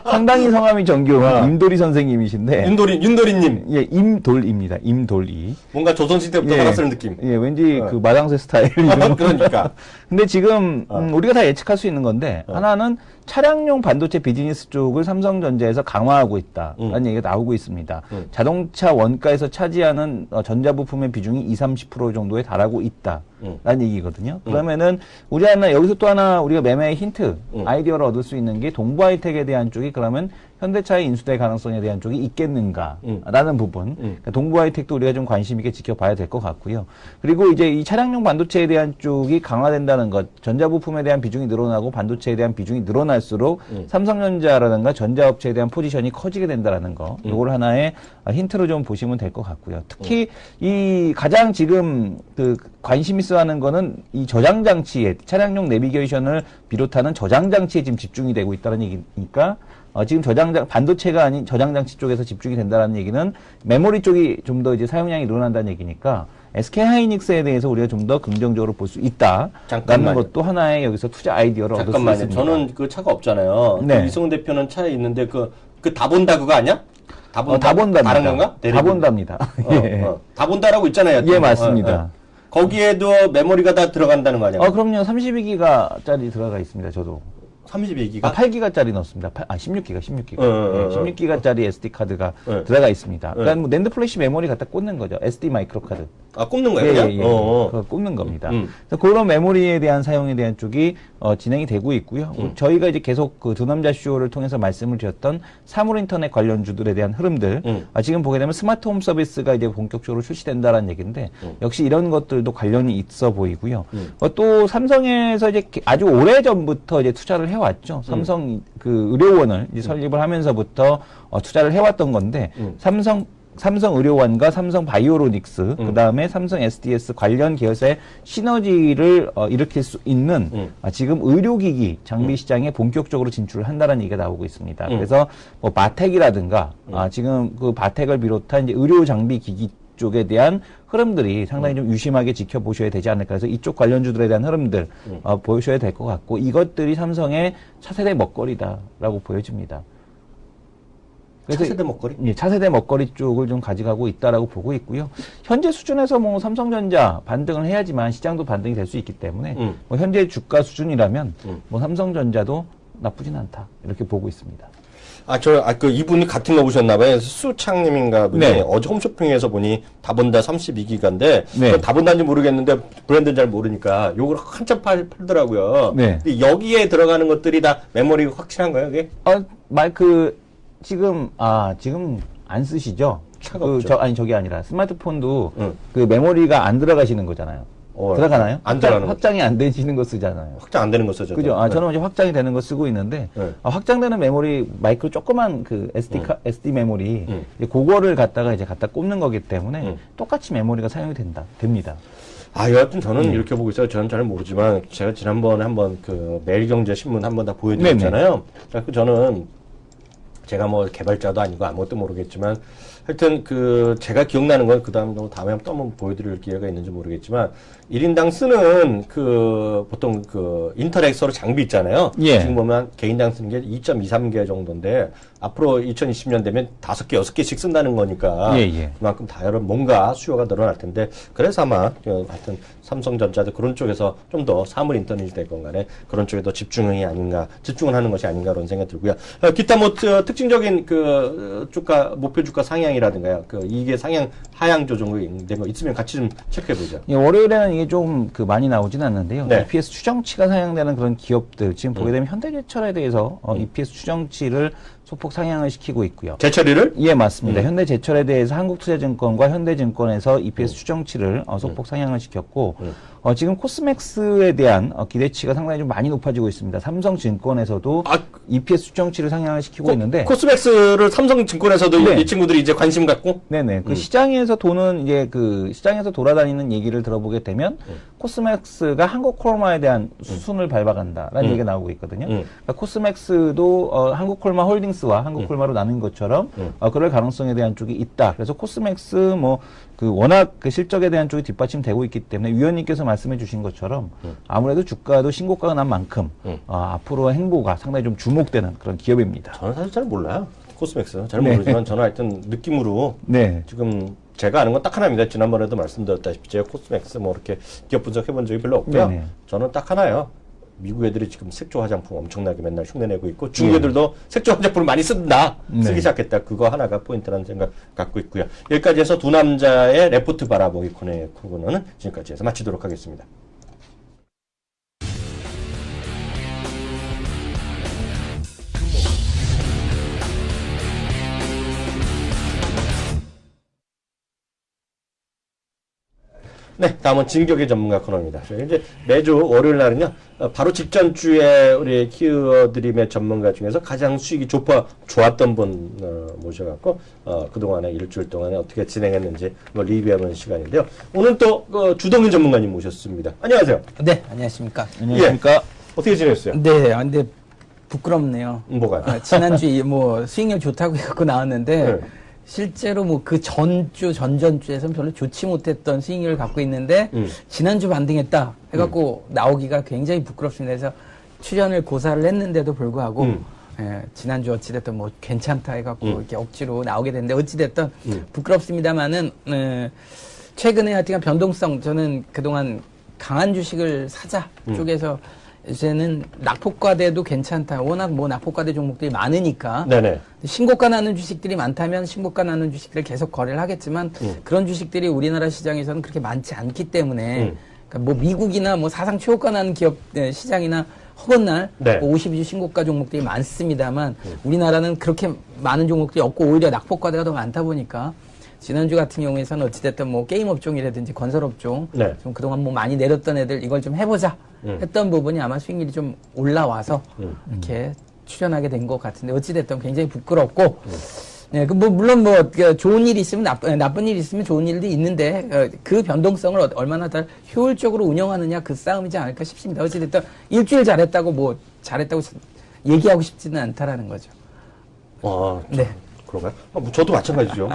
상당히 성함이 정겨운 임도리 선생님이신데. 윤도리님. 예, 임돌입니다. 임돌이. 뭔가 조선시대부터 받았을 느낌. 예, 왠지 그 마당새 스타일. 그러니까. 근데 지금 우리가 다 예측할 수 있는 건데 하나는 차량용 반도체 비즈니스 쪽을 삼성전자에서 강화하고 있다라는 얘기가 나오고 있습니다. 자동차 원가에서 차지하는 전자부품의 비중이 20-30% 정도에 달하고 있다라는 얘기거든요. 그러면은 우리 여기서 또 하나 우리가 매매의 힌트, 아이디어를 얻을 수 있는 게 동부하이텍에 대한 쪽이 그러면 현대차에 인수될 가능성에 대한 쪽이 있겠는가라는 부분. 그러니까 동부하이텍도 우리가 좀 관심 있게 지켜봐야 될 것 같고요. 그리고 이제 이 차량용 반도체에 대한 쪽이 강화된다는 것, 전자부품에 대한 비중이 늘어나고 반도체에 대한 비중이 늘어날수록 삼성전자라든가 전자업체에 대한 포지션이 커지게 된다는 거. 이걸 하나의 힌트로 좀 보시면 될 것 같고요. 특히 이 가장 지금 그 관심 있어 하는 거는 이 저장 장치에 차량용 내비게이션을 비롯하는 저장 장치에 지금 집중이 되고 있다는 얘기니까 지금 반도체가 아닌 저장장치 쪽에서 집중이 된다는 얘기는 메모리 쪽이 좀 더 이제 사용량이 늘어난다는 얘기니까 SK 하이닉스에 대해서 우리가 좀 더 긍정적으로 볼 수 있다라는 것도 하나의 여기서 투자 아이디어를 얻을 수 있습니다. 저는 그 차가 없잖아요. 네. 이승훈 대표는 차에 있는데 그 다 본다 그거 아니야? 다 본답니다. 다른 건가? 다 본답니다. 다 본다라고 있잖아요. 예, 맞습니다. 거기에도 메모리가 다 들어간다는 거 아니야? 그럼요. 32기가짜리 들어가 있습니다. 저도. 32기가? 8기가짜리 넣습니다. 16기가. 16기가짜리 SD카드가 들어가 있습니다. 그러니까 뭐 낸드 플래시 메모리 갖다 꽂는 거죠. SD 마이크로 카드. 꽂는 거예요? 그냥? 그거 꽂는 겁니다. 그래서 그런 메모리에 대한 사용에 대한 쪽이 진행이 되고 있고요. 저희가 이제 계속 그 두 남자 쇼를 통해서 말씀을 드렸던 사물 인터넷 관련주들에 대한 흐름들. 지금 보게 되면 스마트 홈 서비스가 이제 본격적으로 출시된다라는 얘기인데 역시 이런 것들도 관련이 있어 보이고요. 또 삼성에서 이제 아주 오래 전부터 이제 투자를 해왔죠. 삼성 그 의료원을 이제 설립을 하면서부터 투자를 해왔던 건데 삼성 의료원과 삼성 바이오로닉스, 그 다음에 삼성 SDS 관련 계열사의 시너지를 일으킬 수 있는 지금 의료기기 장비 시장에 본격적으로 진출을 한다는 얘기가 나오고 있습니다. 그래서 뭐 바텍이라든가 지금 그 바텍을 비롯한 이제 의료 장비 기기 쪽에 대한 흐름들이 상당히 좀 유심하게 지켜보셔야 되지 않을까 해서 이쪽 관련주들에 대한 흐름들 보셔야 될 것 같고 이것들이 삼성의 차세대 먹거리다라고 보여집니다. 그래서 차세대 먹거리? 예, 차세대 먹거리 쪽을 좀 가져가고 있다라고 보고 있고요. 현재 수준에서 뭐 삼성전자 반등을 해야지만 시장도 반등이 될 수 있기 때문에 뭐 현재 주가 수준이라면 뭐 삼성전자도 나쁘진 않다 이렇게 보고 있습니다. 이분이 같은 거 보셨나봐요. 수창님인가 분이 네. 어제 홈쇼핑에서 보니 다본다 32기가인데 네. 다본다인지 모르겠는데 브랜드는 잘 모르니까 요걸 한참 팔더라고요. 네. 근데 여기에 들어가는 것들이 다 메모리가 확실한 거예요, 이게? 지금 안 쓰시죠? 차가 없죠. 저게 아니라 스마트폰도 그 메모리가 안 들어가시는 거잖아요. 들어가나요? 안 들어가는 확장이 안 되시는 거 쓰잖아요. 확장 안 되는 거 쓰죠. 그죠? 저는 이제 확장이 되는 거 쓰고 있는데, 확장되는 메모리, 마이크로 조그만 그 SD 메모리, 이제 그거를 갖다 꼽는 거기 때문에 똑같이 메모리가 사용이 됩니다. 여하튼 저는 이렇게 보고 있어요. 저는 잘 모르지만, 제가 지난번에 한번 그 매일경제 신문 한번 다 보여드렸잖아요. 그래서 저는 제가 뭐 개발자도 아니고 아무것도 모르겠지만, 하여튼 제가 기억나는 건 다음에 한번 또 한번 보여드릴 기회가 있는지 모르겠지만 1인당 쓰는 보통 인터넷 서로 장비 있잖아요. 예. 지금 보면 개인당 쓰는 게 2.23개 정도인데 앞으로 2020년 되면 5개, 6개씩 쓴다는 거니까 그만큼 뭔가 수요가 늘어날 텐데 그래서 아마 하여튼 삼성전자도 그런 쪽에서 좀 더 사물 인터넷이 될 건 간에 그런 쪽에 더 집중을 하는 것이 아닌가 그런 생각이 들고요. 기타 특징적인 주가 목표 주가 상향이라든가요. 이게 상향 하향 조정이 된 거 있으면 같이 좀 체크해 보죠. 예, 월요일에는 이게 좀 많이 나오진 않는데요. 네. EPS 추정치가 상향되는 그런 기업들 지금 보게 되면 현대제철에 대해서 EPS 추정치를 소폭 상향을 시키고 있고요. 제철이를? 예, 맞습니다. 현대제철에 대해서 한국투자증권과 현대증권에서 EPS 추정치를 소폭 상향을 시켰고 지금 코스맥스에 대한 기대치가 상당히 좀 많이 높아지고 있습니다. 삼성증권에서도 EPS 추정치를 상향을 시키고 있는데 코스맥스를 삼성증권에서도 이 친구들이 이제 관심 갖고 네네. 시장에서 도는 이제 시장에서 돌아다니는 얘기를 들어보게 되면 코스맥스가 한국콜마에 대한 수순을 밟아간다라는 얘기가 나오고 있거든요. 그러니까 코스맥스도 한국콜마 홀딩스와 한국콜마로 나눈 것처럼 그럴 가능성에 대한 쪽이 있다. 그래서 코스맥스 워낙 실적에 대한 쪽이 뒷받침되고 있기 때문에 위원님께서 말씀해 주신 것처럼 아무래도 주가도 신고가가 난 만큼 앞으로 행보가 상당히 좀 주목되는 그런 기업입니다. 저는 사실 잘 몰라요. 코스맥스. 잘 모르지만 저는 하여튼 느낌으로 지금 제가 아는 건 딱 하나입니다. 지난번에도 말씀드렸다시피 제가 코스맥스 이렇게 기업 분석해 본 적이 별로 없고요. 저는 딱 하나예요. 미국 애들이 지금 색조 화장품 엄청나게 맨날 흉내내고 있고 중국 애들도 색조 화장품을 많이 쓴다. 쓰기 시작했다. 그거 하나가 포인트라는 생각 갖고 있고요. 여기까지 해서 두 남자의 레포트 바라보기 코너는 지금까지 해서 마치도록 하겠습니다. 네, 다음은 진격의 전문가 코너입니다. 저희 이제 매주 월요일 날은요, 바로 직전 주에 우리 키워드림의 전문가 중에서 가장 수익이 좋았던 분 모셔갖고 그동안에 일주일 동안에 어떻게 진행했는지 리뷰해보는 시간인데요. 오늘 또 주동인 전문가님 모셨습니다. 안녕하세요. 네, 안녕하십니까. 안녕하십니까. 예, 어떻게 지냈어요? 네, 근데 부끄럽네요. 뭐가요? 지난주에 수익률 좋다고 해갖고 나왔는데 실제로 그 전전주에서는 별로 좋지 못했던 수익률을 갖고 있는데 지난주 반등했다 해갖고 나오기가 굉장히 부끄럽습니다. 그래서 출연을 고사를 했는데도 불구하고 지난주 어찌됐든 괜찮다 해갖고 이렇게 억지로 나오게 됐는데 어찌됐든 부끄럽습니다만은 최근에 하여튼 변동성 저는 그동안 강한 주식을 사자 쪽에서 이제는 낙폭과대도 괜찮다. 워낙 낙폭과대 종목들이 많으니까. 네네. 신고가 나는 주식들이 많다면 신고가 나는 주식들을 계속 거래를 하겠지만 그런 주식들이 우리나라 시장에서는 그렇게 많지 않기 때문에 그러니까 미국이나 사상 최고가 나는 기업 시장이나 허건날 52주 신고가 종목들이 많습니다만 우리나라는 그렇게 많은 종목들이 없고 오히려 낙폭과대가 더 많다 보니까 지난주 같은 경우에는 어찌됐든 게임 업종이라든지 건설 업종 좀 그동안 많이 내렸던 애들 이걸 좀 해보자 했던 부분이 아마 수익률이 좀 올라와서 이렇게 출연하게 된 것 같은데 어찌됐든 굉장히 부끄럽고 네, 물론 좋은 일이 있으면 나쁜 일이 있으면 좋은 일도 있는데 그 변동성을 얼마나 더 효율적으로 운영하느냐 그 싸움이지 않을까 싶습니다. 어찌됐든 일주일 잘했다고 잘했다고 얘기하고 싶지는 않다라는 거죠. 네. 그런가요? 저도 마찬가지죠.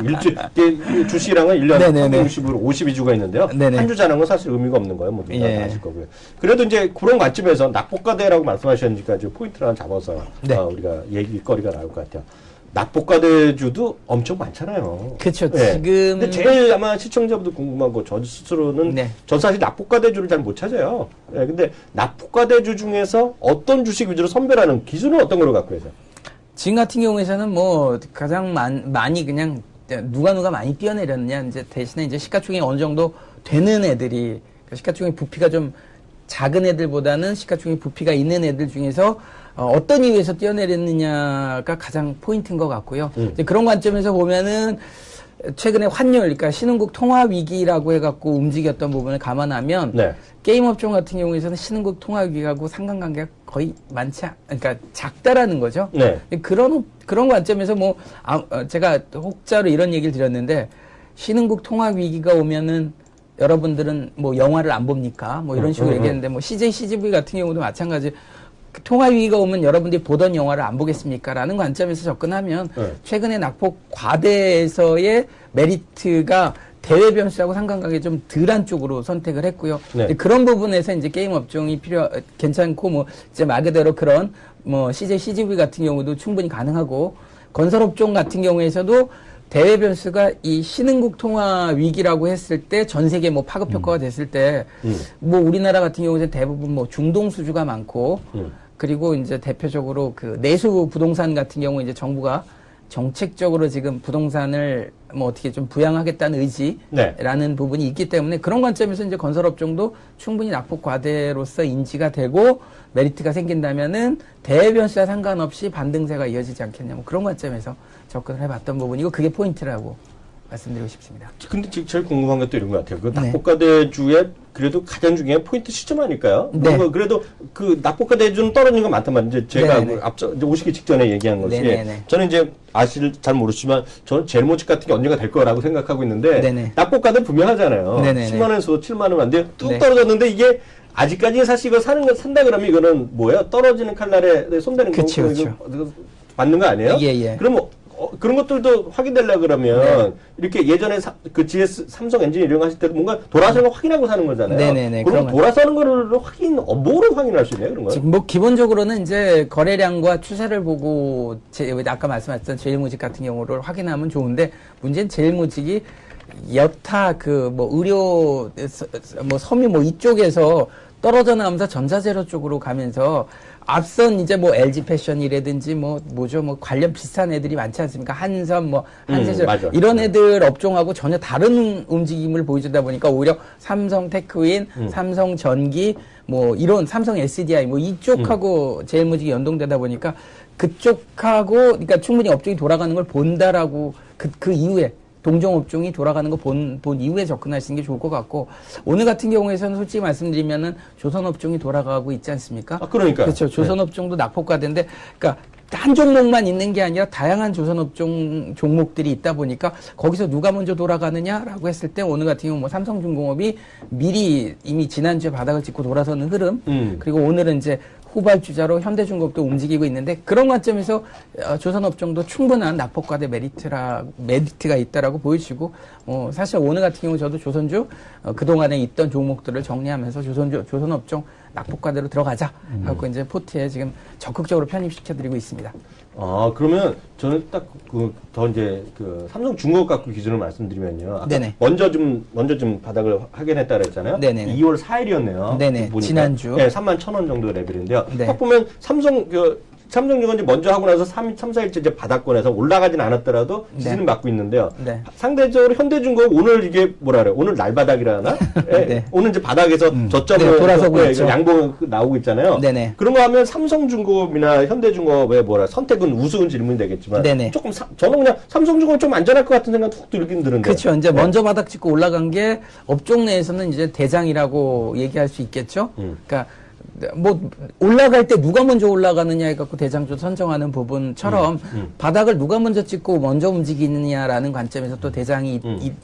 주식이랑은 1년 360으로 52주가 있는데요. 한 주 자는 건 사실 의미가 없는 거예요. 누가 다 아실 거고요. 그래도 이제 그런 관점에서 낙폭과대라고 말씀하셨으니까 이제 포인트를 하나 잡아서 우리가 얘기거리가 나올 것 같아요. 낙폭과대주도 엄청 많잖아요. 그렇죠. 지금. 근데 제일 아마 시청자분들 궁금한 거, 저 스스로는 전 사실 낙폭과대주를 잘 못 찾아요. 근데 낙폭과대주 중에서 어떤 주식 위주로 선별하는 기준은 어떤 걸로 갖고 계세요? 지금 같은 경우에서는 가장 많이 그냥 누가 많이 뛰어내렸느냐 이제 대신에 이제 시가총액이 어느 정도 되는 애들이 시가총액 부피가 좀 작은 애들보다는 시가총액 부피가 있는 애들 중에서 어떤 이유에서 뛰어내렸느냐가 가장 포인트인 것 같고요. 이제 그런 관점에서 보면은 최근에 환율, 그러니까 신흥국 통화 위기라고 해갖고 움직였던 부분을 감안하면 게임 업종 같은 경우에서는 신흥국 통화 위기하고 상관관계가 거의 그러니까 작다라는 거죠. 그런 관점에서 제가 혹자로 이런 얘기를 드렸는데 신흥국 통화 위기가 오면은 여러분들은 영화를 안 봅니까? 이런 식으로 얘기했는데 CJ, CGV 같은 경우도 마찬가지. 그 통화 위기가 오면 여러분들이 보던 영화를 안 보겠습니까? 라는 관점에서 접근하면 최근에 낙폭 과대에서의 메리트가 대외 변수하고 상관관계 좀 덜한 쪽으로 선택을 했고요. 네. 그런 부분에서 이제 게임 업종이 괜찮고 뭐 이제 말 그대로 그런 뭐 CJ, CGV 같은 경우도 충분히 가능하고 건설 업종 같은 경우에서도 대외 변수가 이 신흥국 통화 위기라고 했을 때 전 세계 뭐 파급 효과가 됐을 때 뭐 우리나라 같은 경우는 대부분 뭐 중동 수주가 많고 그리고 이제 대표적으로 그 내수 부동산 같은 경우 이제 정부가 정책적으로 지금 부동산을 뭐 어떻게 좀 부양하겠다는 의지라는 네. 부분이 있기 때문에 그런 관점에서 이제 건설업종도 충분히 낙폭 과대로서 인지가 되고 메리트가 생긴다면은 대외 변수와 상관없이 반등세가 이어지지 않겠냐 뭐 그런 관점에서 접근을 해봤던 부분이고 그게 포인트라고 말씀드리고 싶습니다. 근데 지금 제일 궁금한 게 또 이런 것 같아요. 그 네. 낙폭과대주의 그래도 가장 중요한 포인트 시점 아닐까요? 네. 그래도 그 낙폭과대주는 떨어진 건 많단 말이에요. 이제 제가 네네. 앞서 이제 오시기 직전에 얘기한 것이 네네네. 저는 이제 잘 모르시지만 저는 제일모직 같은 게 언젠가 될 거라고 생각하고 있는데 네네. 낙폭과대 분명하잖아요. 네네네. 10만 원에서 7만 원 안돼 뚝 네. 떨어졌는데 이게 아직까지 사실 이거 산다 그러면 이거는 뭐예요? 떨어지는 칼날에 손대는 그쵸, 거 그쵸. 이거 맞는 거 아니에요? 예. 그럼 그런 것들도 확인되려 그러면 네. 이렇게 예전에 그 GS 삼성 엔지니어 이런 거 하실 때도 뭔가 돌아서는 거 확인하고 사는 거잖아요. 네네네, 그럼 그런 돌아서는 거를 뭐로 확인할 수 있나요? 그런 거? 지금 뭐 기본적으로는 이제 거래량과 추세를 보고 아까 말씀하셨던 제일모직 같은 경우를 확인하면 좋은데 문제는 제일모직이 여타 그 뭐 의료 뭐 섬유 뭐 이쪽에서 떨어져 나오면서 전자재료 쪽으로 가면서 앞선 이제 뭐 LG 패션이라든지 뭐 뭐죠 뭐 관련 비슷한 애들이 많지 않습니까? 한섬 뭐 한세절 맞아. 이런 애들 업종하고 전혀 다른 움직임을 보여주다 보니까 오히려 삼성 테크윈, 삼성 전기 뭐 이런 삼성 SDI 뭐 이쪽하고 제일모직이 연동되다 보니까 그쪽하고 그러니까 충분히 업종이 돌아가는 걸 본다라고 그 이후에 동종 업종이 돌아가는 거 본 이후에 접근하시는 게 좋을 것 같고 오늘 같은 경우에서는 솔직히 말씀드리면은 조선 업종이 돌아가고 있지 않습니까? 그러니까. 그렇죠. 조선 업종도 낙폭과대인데 그러니까 한 종목만 있는 게 아니라 다양한 조선 업종 종목들이 있다 보니까 거기서 누가 먼저 돌아가느냐라고 했을 때 오늘 같은 경우 뭐 삼성중공업이 미리 이미 지난주에 바닥을 찍고 돌아서는 흐름 그리고 오늘은 이제 후발주자로 현대중공업도 움직이고 있는데 그런 관점에서 조선업종도 충분한 낙폭과대 메리트가 있다라고 보여지고 사실 오늘 같은 경우 저도 조선주 그동안에 있던 종목들을 정리하면서 조선업종 낙폭과대로 들어가자 하고 이제 포트에 지금 적극적으로 편입시켜드리고 있습니다. 그러면 저는 딱 더 이제 그 삼성중공업 갖고 기준을 말씀드리면요. 아까 네네. 먼저 좀 바닥을 확인했다 그랬잖아요. 네네. 2월 4일이었네요. 네네. 지난주. 네, 31,000원 정도 레벨인데요. 네. 딱 보면 삼성중공업이 먼저 하고 나서 3, 4일째 이제 바닥권에서 올라가진 않았더라도 지지는 받고 있는데요. 네. 상대적으로 현대중공업 오늘 이게 뭐라 그래요? 오늘 날바닥이라나? 네. 오늘 이제 바닥에서 저점으로 네, 돌아서고 있죠. 양봉 나오고 있잖아요. 네네. 그런 거 하면 삼성중공업이나 현대중공업의 선택은 우스운 질문이 되겠지만 네네. 조금 저는 그냥 삼성중공업 좀 안전할 것 같은 생각 툭 들긴 드는데. 그렇죠. 이제 먼저 바닥 찍고 올라간 게 업종 내에서는 이제 대장이라고 얘기할 수 있겠죠. 그러니까 뭐 올라갈 때 누가 먼저 올라가느냐 해갖고 대장주 선정하는 부분처럼 바닥을 누가 먼저 찍고 먼저 움직이느냐라는 관점에서 또 대장이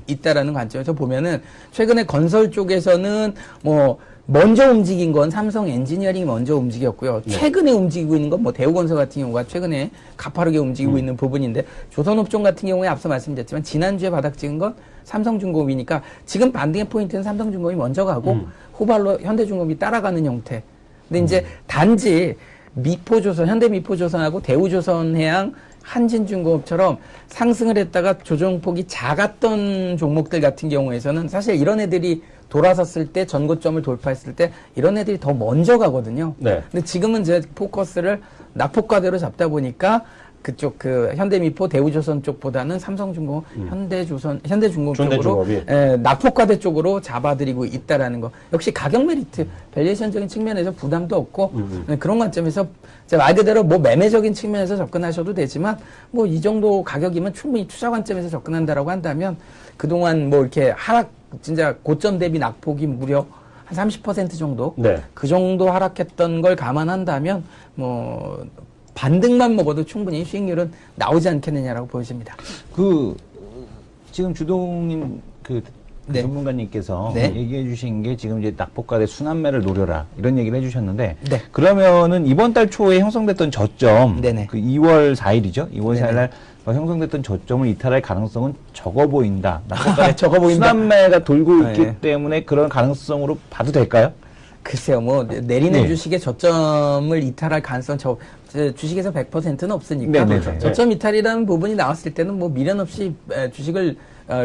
있다라는 관점에서 보면은 최근에 건설 쪽에서는 뭐 먼저 움직인 건 삼성 엔지니어링이 먼저 움직였고요. 최근에 움직이고 있는 건 뭐 대우건설 같은 경우가 최근에 가파르게 움직이고 있는 부분인데 조선업종 같은 경우에 앞서 말씀드렸지만 지난주에 바닥 찍은 건 삼성중공업이니까 지금 반등의 포인트는 삼성중공업이 먼저 가고 후발로 현대중공업이 따라가는 형태. 근데 이제 단지 미포조선, 현대미포조선하고 대우조선해양, 한진중공업처럼 상승을 했다가 조정폭이 작았던 종목들 같은 경우에서는 사실 이런 애들이 돌아섰을 때 전고점을 돌파했을 때 이런 애들이 더 먼저 가거든요. 네. 근데 지금은 제 포커스를 낙폭과대로 잡다 보니까 그쪽 현대미포 대우조선 쪽보다는 삼성중공업, 현대중공업 쪽으로 낙폭과대 쪽으로 잡아드리고 있다라는 거. 역시 가격 메리트, 밸류에이션적인 측면에서 부담도 없고 그런 관점에서 말 그대로 뭐 매매적인 측면에서 접근하셔도 되지만 뭐 이 정도 가격이면 충분히 투자 관점에서 접근한다라고 한다면 그동안 뭐 이렇게 진짜 고점 대비 낙폭이 무려 한 30% 정도 네. 그 정도 하락했던 걸 감안한다면 뭐 반등만 먹어도 충분히 수익률은 나오지 않겠느냐라고 보여집니다. 지금 주동님 네. 전문가님께서 네. 얘기해 주신 게 지금 이제 낙폭과대 순환매를 노려라 이런 얘기를 해주셨는데 네. 그러면은 이번 달 초에 형성됐던 저점 네네. 그 2월 4일이죠. 2월 네네. 4일 날 형성됐던 저점을 이탈할 가능성은 적어 보인다. 낙폭과대 적어 보인다. 순환매가 돌고 있기 네. 때문에 그런 가능성으로 봐도 될까요? 글쎄요, 뭐 내리는 네. 주식의 저점을 이탈할 가능성 주식에서 100%는 없으니까 네네네. 저점 이탈이라는 부분이 나왔을 때는 뭐 미련 없이 주식을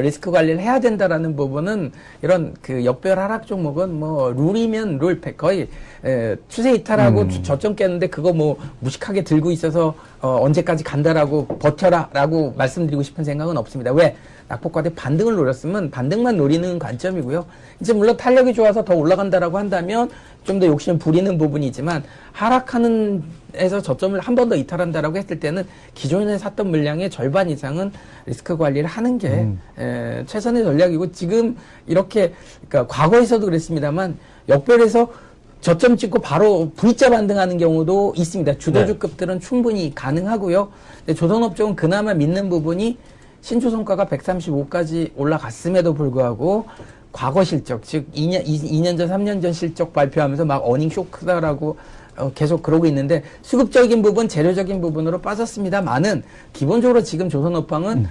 리스크 관리를 해야 된다라는 부분은 이런 그 역별 하락 종목은 뭐 룰이면 룰 거의 추세 이탈하고 저점 깼는데 그거 뭐 무식하게 들고 있어서 언제까지 간다라고 버텨라라고 말씀드리고 싶은 생각은 없습니다. 왜? 낙폭과대 반등을 노렸으면 반등만 노리는 관점이고요. 이제 물론 탄력이 좋아서 더 올라간다라고 한다면 좀 더 욕심을 부리는 부분이지만 하락하는 에서 저점을 한 번 더 이탈한다라고 했을 때는 기존에 샀던 물량의 절반 이상은 리스크 관리를 하는 게 최선의 전략이고 지금 이렇게 그러니까 과거에서도 그랬습니다만 역별에서 저점 찍고 바로 V자 반등하는 경우도 있습니다. 주도주급들은 충분히 가능하고요. 근데 조선업종은 그나마 믿는 부분이 신주성과가 135까지 올라갔음에도 불구하고 과거 실적, 즉 2년 전, 3년 전 실적 발표하면서 막 어닝 쇼크다라고 계속 그러고 있는데 수급적인 부분, 재료적인 부분으로 빠졌습니다만은 기본적으로 지금 조선업황은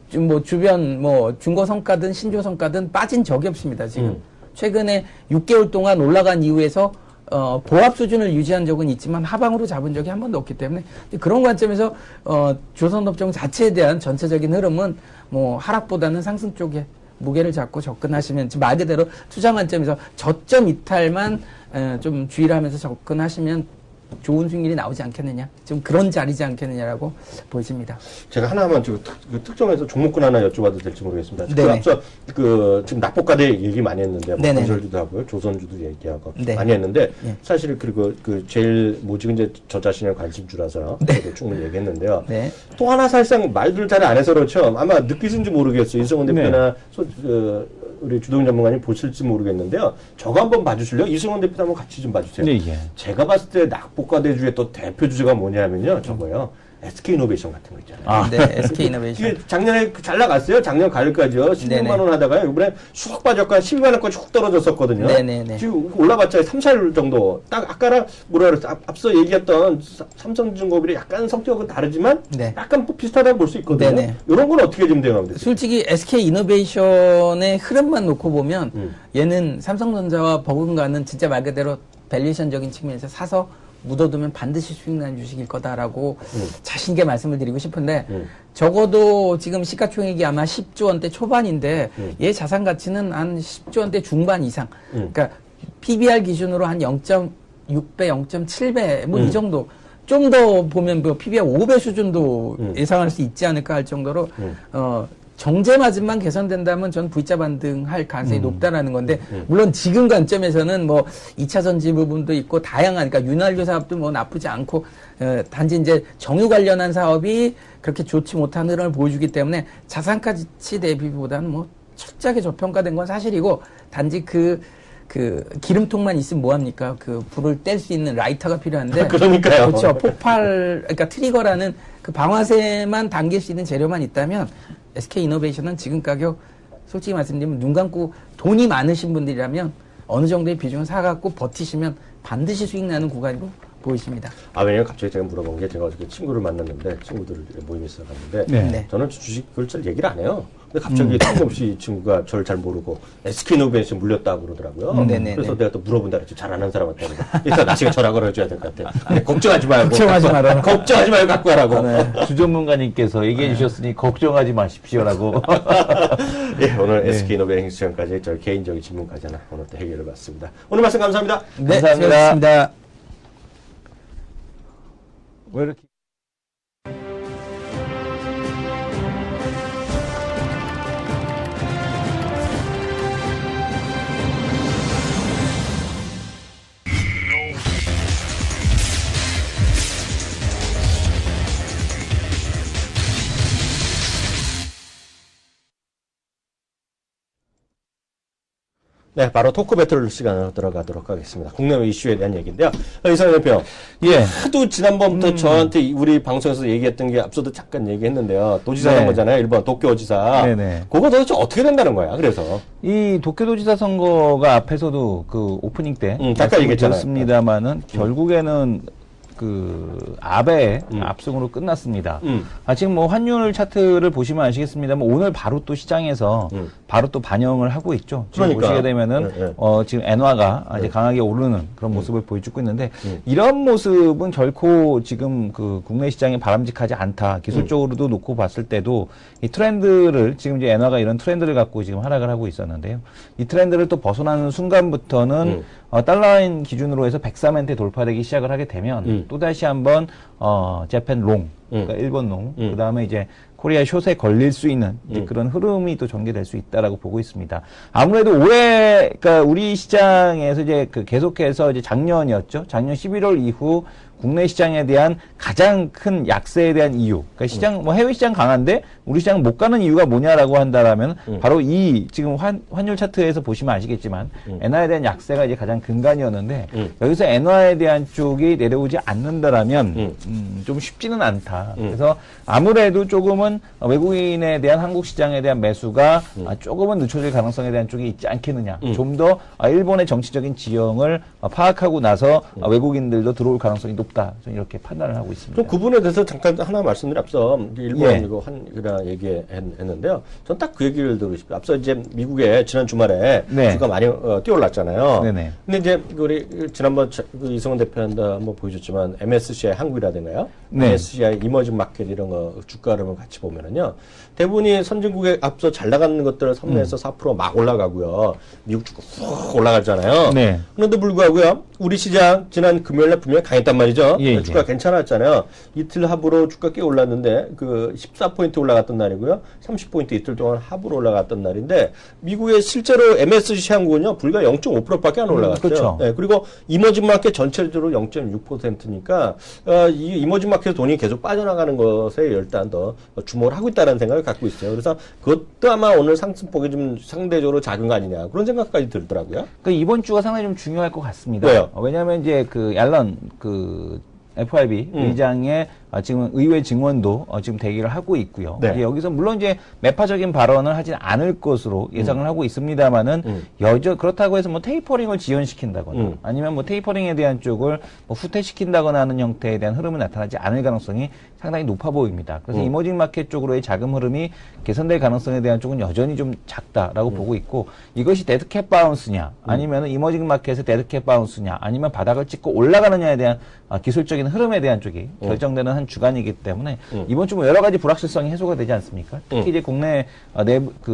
좀 뭐 주변 뭐 중고성과든 신조성과든 빠진 적이 없습니다. 지금 최근에 6개월 동안 올라간 이후에서 보합 수준을 유지한 적은 있지만 하방으로 잡은 적이 한 번도 없기 때문에 그런 관점에서 조선업종 자체에 대한 전체적인 흐름은 뭐 하락보다는 상승 쪽에 무게를 잡고 접근하시면 지금 말 그대로 투자 관점에서 저점 이탈만 좀 주의를 하면서 접근하시면 좋은 수익률이 나오지 않겠느냐, 좀 그런 자리지 않겠느냐라고 보여집니다. 제가 하나만 그 특정해서 종목군 하나 여쭤봐도 될지 모르겠습니다. 그 네네. 앞서 지금 낙폭과대 얘기 많이 했는데 뭐 네네네. 건설주도 하고요, 조선주도 얘기하고 네. 많이 했는데 네. 사실 그리고 제일 지금 이제 저 자신의 관심주라서 저도 충분히 얘기했는데요. 네. 또 하나 사실상 말들 잘 안 해서 그렇죠. 아마 느끼신지 모르겠어요. 이성훈 대표나 우리 주동 전문가님 보실지 모르겠는데요. 저거 한번 봐주실래요? 이승원 대표도 한번 같이 좀 봐주세요. 네, 예. 제가 봤을 때 낙폭과대 주의 또 대표 주제가 뭐냐면요. 저거요. SK이노베이션 같은 거 있잖아요. 네, SK이노베이션. 이게 작년에 잘 나갔어요. 작년 가을까지요. 16만 원 하다가 이번에 수억 빠졌고 12만 원까지 훅 떨어졌었거든요. 네네네. 지금 올라봤자 3, 4일 정도. 딱 아까랑 뭐라 그랬어? 앞서 얘기했던 삼성중공업이랑 약간 성격은 다르지만 네. 약간 비슷하다고 볼 수 있거든요. 네네. 이런 건 어떻게 좀 대응하면 되죠? 솔직히 SK이노베이션의 흐름만 놓고 보면 얘는 삼성전자와 버금가는 진짜 말 그대로 밸류에이션적인 측면에서 사서 묻어두면 반드시 수익 나는 주식일 거다라고 자신 있게 말씀을 드리고 싶은데 적어도 지금 시가총액이 아마 10조 원대 초반인데 얘 자산 가치는 한 10조 원대 중반 이상. 그러니까 PBR 기준으로 한 0.6배, 0.7배 뭐 이 정도. 좀 더 보면 그 PBR 5배 수준도 예상할 수 있지 않을까 할 정도로 정제 마진만 개선된다면 전 V자 반등할 가능성이 높다라는 건데 물론 지금 관점에서는 뭐 2차 전지 부분도 있고 다양한 그러니까 윤활유 사업도 뭐 나쁘지 않고 단지 이제 정유 관련한 사업이 그렇게 좋지 못한 흐름을 보여주기 때문에 자산 가치 대비보다는 뭐 철저하게 저평가된 건 사실이고 단지 그 기름통만 있으면 뭐합니까? 그 불을 뗄 수 있는 라이터가 필요한데. 그러니까요. 그렇죠. 그러니까 트리거라는 그 방아쇠만 당길 수 있는 재료만 있다면 SK이노베이션은 지금 가격 솔직히 말씀드리면 눈 감고 돈이 많으신 분들이라면 어느 정도의 비중을 사갖고 버티시면 반드시 수익 나는 구간으로 보이십니다. 왜냐면 갑자기 제가 물어본 게 제가 어저께 친구를 만났는데 친구들 모임에 있어 갔는데 네. 저는 주식을 잘 얘기를 안 해요. 근데 갑자기 뜬금없이 이 친구가 저를 잘 모르고 SK이노베이션 물렸다고 그러더라고요. 네네네. 그래서 내가 또 물어본다 그랬지. 잘 아는 사람한테. 일단 나중에 전화 걸어줘야 될 것 같아. 근데 걱정하지 말고. 걱정하지 말아라. 걱정하지 말고 갖고 가라고. 주 전문가님께서 얘기해 주셨으니 걱정하지 마십시오라고. 예, 오늘 SK이노베이션 시간까지 저희 개인적인 질문까지 하나 오늘 또 해결해 봤습니다. 오늘 말씀 감사합니다. 네, 감사합니다. 수고하셨습니다. 왜 이렇게 네, 바로 토크 배틀 시간으로 들어가도록 하겠습니다. 국내외 이슈에 대한 얘기인데요. 이상현 대표. 예. 하도 지난번부터 저한테 우리 방송에서 얘기했던 게 앞서도 잠깐 얘기했는데요. 도지사 네. 선거잖아요. 일본 도쿄지사. 네네. 그거 도대체 어떻게 된다는 거야, 그래서. 이 도쿄도지사 선거가 앞에서도 그 오프닝 때 잠깐 얘기했잖아요. 말씀드렸습니다만은 결국에는 그 아베의 압승으로 끝났습니다. 지금 뭐 환율 차트를 보시면 아시겠습니다만 오늘 바로 또 시장에서 바로 또 반영을 하고 있죠. 지금 그러니까. 보시게 되면은 네. 지금 엔화가 이제 강하게 오르는 그런 모습을 보여주고 있는데 이런 모습은 결코 지금 그 국내 시장에 바람직하지 않다. 기술적으로도 놓고 봤을 때도 이 트렌드를 지금 이제 엔화가 이런 트렌드를 갖고 지금 하락을 하고 있었는데요. 이 트렌드를 또 벗어나는 순간부터는 달러인 기준으로 해서 103엔대 돌파되기 시작을 하게 되면 또다시 한번 재팬 롱, 그러니까 일본 롱, 그다음에 이제 코리아 숏에 걸릴 수 있는 이제 그런 흐름이 또 전개될 수 있다라고 보고 있습니다. 아무래도 올해 그러니까 우리 시장에서 이제 그 계속해서 이제 작년이었죠. 작년 11월 이후 국내 시장에 대한 가장 큰 약세에 대한 이유. 그러니까 시장, 뭐 해외 시장 강한데 우리 시장 못 가는 이유가 뭐냐라고 한다라면 바로 이 지금 환율 차트에서 보시면 아시겠지만 엔화에 대한 약세가 이제 가장 근간이었는데 여기서 엔화에 대한 쪽이 내려오지 않는다라면 좀 쉽지는 않다. 그래서 아무래도 조금은 외국인에 대한 한국 시장에 대한 매수가 조금은 늦춰질 가능성에 대한 쪽이 있지 않겠느냐. 좀 더 일본의 정치적인 지형을 파악하고 나서 외국인들도 들어올 가능성이 높다. 저는 이렇게 판단을 하고 있습니다. 좀 그 부분에 대해서 잠깐 하나 말씀드려 앞서 일본 예. 이거 한이라 얘기했는데요. 전 딱 그 얘기를 듣고 싶어요. 앞서 이제 미국에 지난 주말에 네. 주가 많이 뛰어올랐잖아요. 네네. 근데 이제 우리 지난번 그 이성훈 대표한테 한번 보여줬지만 MSCI 한국이라든가요. 네. MSCI 이머징 마켓 이런 거 주가 흐름을 같이 보면은요. 대부분이 선진국에 앞서 잘 나가는 것들을 선내에서 4% 막 올라가고요. 미국 주가 훅 올라가잖아요. 네. 그런데 불구하고요. 우리 시장 지난 금요일날 분명히 강했단 말이죠. 예, 주가 괜찮았잖아요. 이틀 합으로 주가 꽤 올랐는데 그 14포인트 올라갔던 날이고요. 30포인트 이틀 동안 합으로 올라갔던 날인데 미국의 실제로 MSCI 한국은요. 불과 0.5%밖에 안 올라갔죠. 그렇죠. 네, 그리고 이머징 마켓 전체적으로 0.6%니까 이 이머징 마켓 돈이 계속 빠져나가는 것에 일단 더 주목을 하고 있다는 생각을 갖고 있어요. 그래서 그것도 아마 오늘 상승폭이 좀 상대적으로 작은 거 아니냐 그런 생각까지 들더라고요. 그 이번 주가 상당히 좀 중요할 것 같습니다. 왜요? 왜냐하면 이제 그 얄런 그 FRB 의장의 지금 의회 증언도 지금 대기를 하고 있고요. 네. 이제 여기서 물론 이제 매파적인 발언을 하진 않을 것으로 예상을 하고 있습니다만은 그렇다고 해서 뭐 테이퍼링을 지연시킨다거나 아니면 뭐 테이퍼링에 대한 쪽을 뭐 후퇴시킨다거나 하는 형태에 대한 흐름은 나타나지 않을 가능성이 상당히 높아 보입니다. 그래서 이머징 마켓 쪽으로의 자금 흐름이 개선될 가능성에 대한 쪽은 여전히 좀 작다라고 보고 있고 이것이 데드캣 바운스냐 아니면 이머징 마켓의 데드캣 바운스냐 아니면 바닥을 찍고 올라가느냐에 대한 기술적인 흐름에 대한 쪽이 결정되는 한 주간이기 때문에 이번 주 뭐 여러 가지 불확실성이 해소가 되지 않습니까? 특히 이제 국내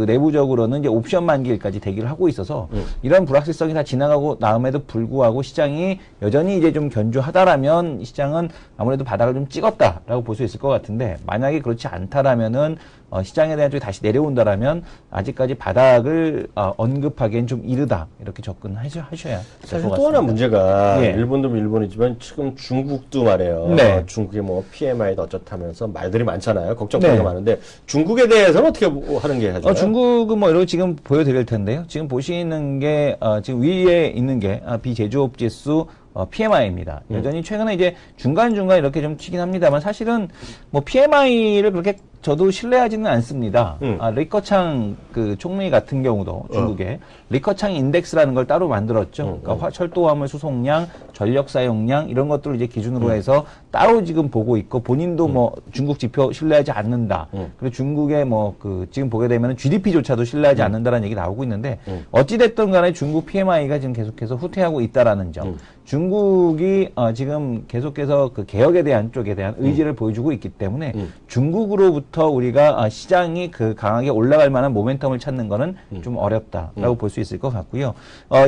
내부적으로는 이제 옵션 만기일까지 대기를 하고 있어서 이런 불확실성이 다 지나가고 나음에도 불구하고 시장이 여전히 이제 좀 견조하다라면 시장은 아무래도 바닥을 좀 찍었다라고 볼 수 있을 것 같은데 만약에 그렇지 않다라면은 시장에 대한 쪽이 다시 내려온다라면 아직까지 바닥을 언급하기엔 좀 이르다 이렇게 접근하셔야 될 것 사실 같습니다. 또 하나 문제가 예. 일본도 일본이지만 지금 중국도 말이에요. 네. 중국이 뭐 PMI도 어쩌다면서 말들이 많잖아요. 걱정거리가 네. 많은데 중국에 대해서는 어떻게 하는 게 하죠? 중국은 뭐 이렇게 지금 보여드릴 텐데요. 지금 보시는 게 지금 위에 있는 게 비제조업 지수 PMI입니다. 여전히 최근에 이제 중간중간 이렇게 좀 튀긴 합니다만 사실은 뭐 PMI를 그렇게 저도 신뢰하지는 않습니다. 리커창 그 총리 같은 경우도 중국에 리커창 인덱스라는 걸 따로 만들었죠. 그러니까 철도 화물 수송량, 전력 사용량 이런 것들을 이제 기준으로 해서 따로 지금 보고 있고 본인도 뭐 중국 지표 신뢰하지 않는다. 그리고 중국의 뭐 그 지금 보게 되면 GDP조차도 신뢰하지 않는다라는 얘기 나오고 있는데 어찌 됐든 간에 중국 PMI가 지금 계속해서 후퇴하고 있다라는 점. 중국이 지금 계속해서 그 개혁에 대한 쪽에 대한 의지를 보여주고 있기 때문에 중국으로부터 우리가 시장이 그 강하게 올라갈 만한 모멘텀을 찾는 거는 좀 어렵다라고 볼 수 있을 것 같고요.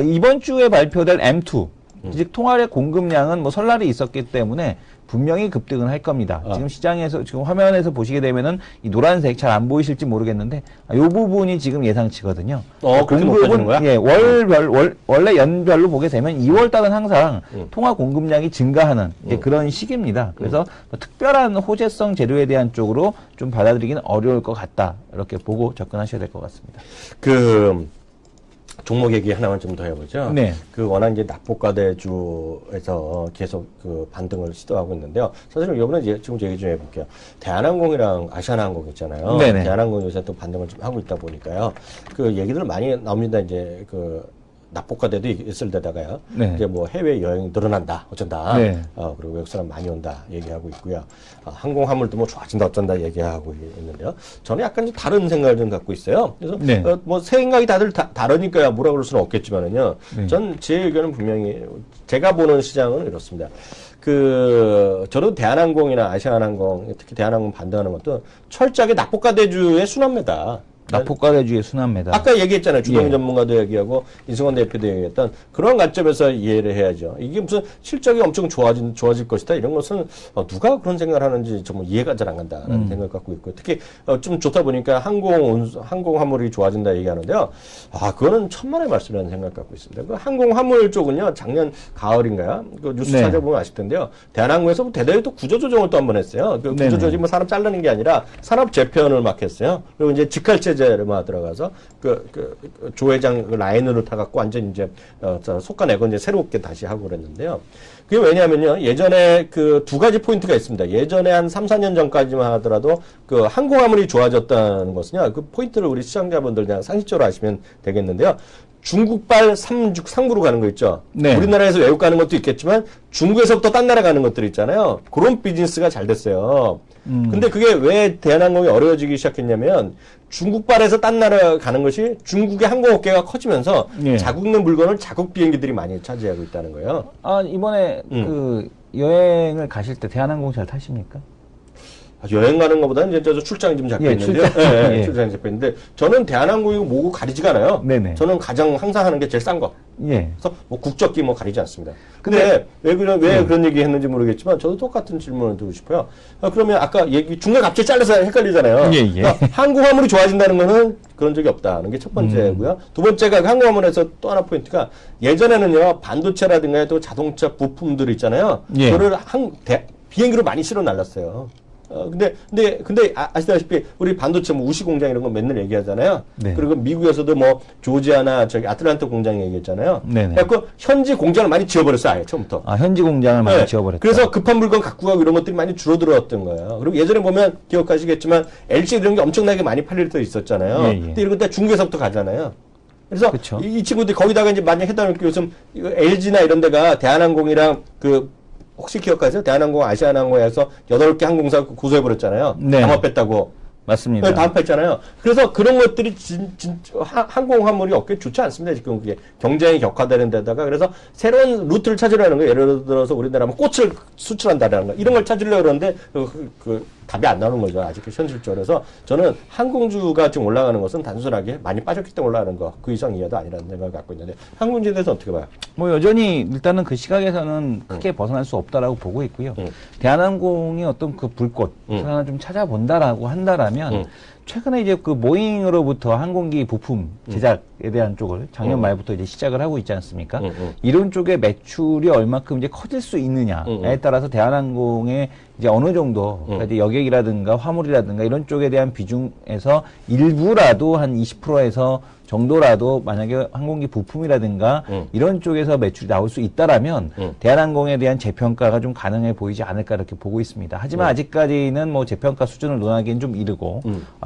이번 주에 발표될 M2 즉 통화력 공급량은 뭐 설날이 있었기 때문에 분명히 급등은 할 겁니다. 지금 시장에서 지금 화면에서 보시게 되면은 이 노란색 잘 안 보이실지 모르겠는데 이 부분이 지금 예상치거든요. 그렇게 높아지는 거야? 예, 원래 연별로 보게 되면 2월 달은 항상 통화 공급량이 증가하는 그런 시기입니다. 그래서 뭐 특별한 호재성 재료에 대한 쪽으로 좀 받아들이기는 어려울 것 같다. 이렇게 보고 접근하셔야 될 것 같습니다. 종목 얘기 하나만 좀 더 해보죠. 네. 그 워낙 이제 납폭과대주에서 계속 그 반등을 시도하고 있는데요. 사실은 이번에 이제 지금 얘기 좀 해볼게요. 대한항공이랑 아시아나항공 있잖아요. 네네. 대한항공 요새 또 반등을 좀 하고 있다 보니까요. 그 얘기들 많이 나옵니다. 이제 그 납폭과대도 있을 데다가요. 네. 이제 뭐 해외 여행 늘어난다, 어쩐다. 네. 그리고 외국 사람 많이 온다 얘기하고 있고요. 항공 화물도 뭐 좋아진다, 어쩐다 얘기하고 있는데요. 저는 약간 좀 다른 생각을 좀 갖고 있어요. 그래서 네. 뭐 생각이 다들 다르니까 뭐라 그럴 수는 없겠지만은요. 네. 전 제 의견은 분명히 제가 보는 시장은 이렇습니다. 저도 대한항공이나 아시아나항공, 특히 대한항공 반등하는 것도 철저하게 납폭과대주의 순환매다. 납폭과대주의 순환매다. 아까 얘기했잖아요. 주동 예. 전문가도 얘기하고 이승원 대표도 얘기했던 그런 관점에서 이해를 해야죠. 이게 무슨 실적이 엄청 좋아질 것이다. 이런 것은 누가 그런 생각을 하는지 정말 이해가 잘 안 간다라는 생각을 갖고 있고, 특히 좀 좋다 보니까 항공 화물이 좋아진다 얘기하는데요. 그거는 천만의 말씀이라는 생각을 갖고 있습니다. 그 항공 화물 쪽은요, 작년 가을인가요? 그 뉴스 네. 찾아보면 아실 텐데요. 대한항공에서 대대적으로 또 구조조정을 또 한 번 했어요. 그 네네. 구조조정이 뭐 사람 자르는 게 아니라 산업 재편을 막 했어요. 그리고 이제 직할체제를 막 들어가서 조 회장 라인으로 타갖고 완전 이제 속가내고 이제 새롭게 다시 하고 그랬는데요. 그게 왜냐하면요. 예전에 그 두 가지 포인트가 있습니다. 예전에 한 3, 4년 전까지만 하더라도 그 항공화물이 좋아졌다는 것은요. 그 포인트를 우리 시청자분들 그냥 상식적으로 아시면 되겠는데요. 중국발 369로 가는 거 있죠. 네. 우리나라에서 외국 가는 것도 있겠지만 중국에서부터 딴 나라 가는 것들 있잖아요. 그런 비즈니스가 잘 됐어요. 근데 그게 왜 대한항공이 어려워지기 시작했냐면 중국발에서 딴 나라 가는 것이 중국의 항공업계가 커지면서 예. 자국 내 물건을 자국 비행기들이 많이 차지하고 있다는 거예요. 이번에 그 여행을 가실 때 대한항공 잘 타십니까? 여행 가는 것보다는 이제 저 출장이 좀 잡혀 예, 있는데요. 출장. 예. 출장이 잡혀 있는데 저는 대한항공이고 뭐고 가리지가 않아요. 네네. 저는 가장 항상 하는 게 제일 싼 거. 예. 그래서 뭐 국적기 뭐 가리지 않습니다. 근데 왜 그런 얘기 했는지 모르겠지만 저도 똑같은 질문을 드리고 싶어요. 그러면 아까 중간에 갑자기 잘라서 헷갈리잖아요. 예. 그러니까 항공화물이 좋아진다는 거는 그런 적이 없다는 게 첫 번째고요. 두 번째가 항공화물에서 또 하나 포인트가 예전에는요 반도체라든가 또 자동차 부품들 있잖아요. 예. 그거를 비행기로 많이 실어 날랐어요. 근데 아시다시피 우리 반도체 뭐 우시 공장 이런 거 맨날 얘기하잖아요. 네. 그리고 미국에서도 뭐 조지아나 아틀란타 공장 얘기했잖아요. 네네. 그래서 현지 공장을 많이 지어버렸어요, 아예 처음부터. 현지 공장을 많이 네. 지어버렸다. 그래서 급한 물건 갖고 가고 이런 것들이 많이 줄어들었던 거예요. 그리고 예전에 보면 기억하시겠지만 LG 이런 게 엄청나게 많이 팔릴 때 있었잖아요. 예. 근데 이런 거 다 중국에서부터 가잖아요. 그래서 그쵸. 이 친구들이 거기다가 이제 많이 해다 놓고 요즘 LG나 이런 데가 대한항공이랑 혹시 기억하세요? 대한항공, 아시아나항공에서 8개 항공사 고소해버렸잖아요. 네. 담합했다고. 맞습니다. 담합했잖아요. 그래서 그런 것들이 항공화물이 업계에 좋지 않습니다. 지금 그게 경쟁이 격화되는 데다가 그래서 새로운 루트를 찾으려는 거예요. 예를 들어서 우리나라면 꽃을 수출한다라는 거. 이런 걸 찾으려고 그러는데 답이 안 나오는 거죠. 아직 현실적으로. 그래서 저는 항공주가 지금 올라가는 것은 단순하게 많이 빠졌기 때문에 올라가는 거. 그 이상 이하도 아니라는 생각을 갖고 있는데 항공주에 대해서 어떻게 봐요? 뭐 여전히 일단은 그 시각에서는 크게 벗어날 수 없다라고 보고 있고요. 대한항공이 어떤 그 불꽃 하나 좀 찾아본다라고 한다라면 최근에 이제 그 모잉으로부터 항공기 부품 제작에 대한 쪽을 작년 말부터 이제 시작을 하고 있지 않습니까? 이런 쪽의 매출이 얼마큼 이제 커질 수 있느냐에 따라서 대한항공의 이제 어느 정도 그러니까 이제 여객이라든가 화물이라든가 이런 쪽에 대한 비중에서 일부라도 한 20%에서 정도라도 만약에 항공기 부품이라든가 이런 쪽에서 매출이 나올 수 있다라면 대한항공에 대한 재평가가 좀 가능해 보이지 않을까 이렇게 보고 있습니다. 하지만 아직까지는 뭐 재평가 수준을 논하기엔 좀 이르고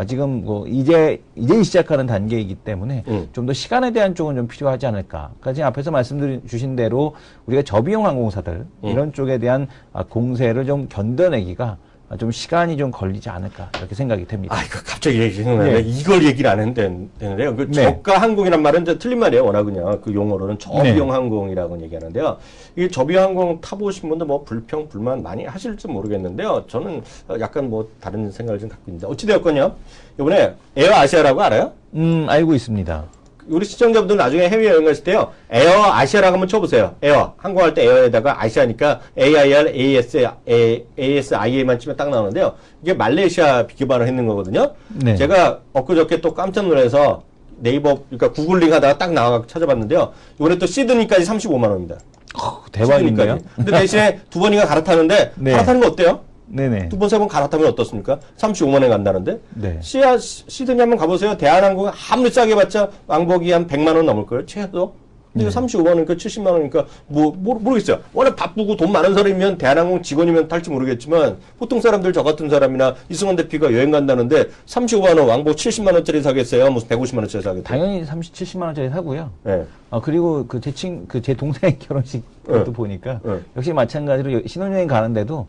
지금 뭐 이제 시작하는 단계이기 때문에 좀 더 시간에 대한 쪽은 좀 필요하지 않을까. 그러니까 지금 앞에서 말씀주신 대로 우리가 저비용 항공사들 이런 쪽에 대한 공세를 좀 견뎌내기가 좀 시간이 좀 걸리지 않을까 이렇게 생각이 됩니다. 갑자기 생각나네. 이걸 얘기를 안 했는데요. 저가 항공이란 말은 이제 틀린 말이에요. 워낙은요. 그 용어로는 저비용 항공이라고 얘기하는데요. 이 저비용 항공 타보신 분들 뭐 불평, 불만 많이 하실지 모르겠는데요. 저는 약간 뭐 다른 생각을 좀 갖고 있는데 어찌되었건요. 이번에 에어아시아라고 알아요? 알고 있습니다. 우리 시청자분들 나중에 해외여행 가실 때요. 에어 아시아라고 한번 쳐보세요. 에어. 항공할 때 에어에다가 아시아니까 AIR, ASIA만 치면 딱 나오는데요. 이게 말레이시아 기반을 했는 거거든요. 네. 제가 엊그저께 또 깜짝 놀라서 네이버, 그러니까 구글링 하다가 딱 나와서 찾아봤는데요. 이번에 또 시드니까지 35만 원입니다. 대박인데요? 근데 대신에 두 번이나 갈아타는데 네. 갈아타는 거 어때요? 네네. 두 번, 세 번 갈아타면 어떻습니까? 35만 원에 간다는데? 네. 시드니 한번 가보세요. 대한항공 아무리 싸게 봤자 왕복이 한 100만 원 넘을 거예요. 최소. 근데 35만 원이니까 70만 원이니까 모르겠어요. 워낙 바쁘고 돈 많은 사람이면 대한항공 직원이면 탈지 모르겠지만 보통 사람들 저 같은 사람이나 이승원 대표가 여행 간다는데 35만 원 왕복 70만 원짜리 사겠어요? 무슨 150만 원짜리 사겠어요? 당연히 70만 원짜리 사고요. 네. 그리고 제 동생 결혼식 것도 보니까 역시 마찬가지로 신혼여행 가는데도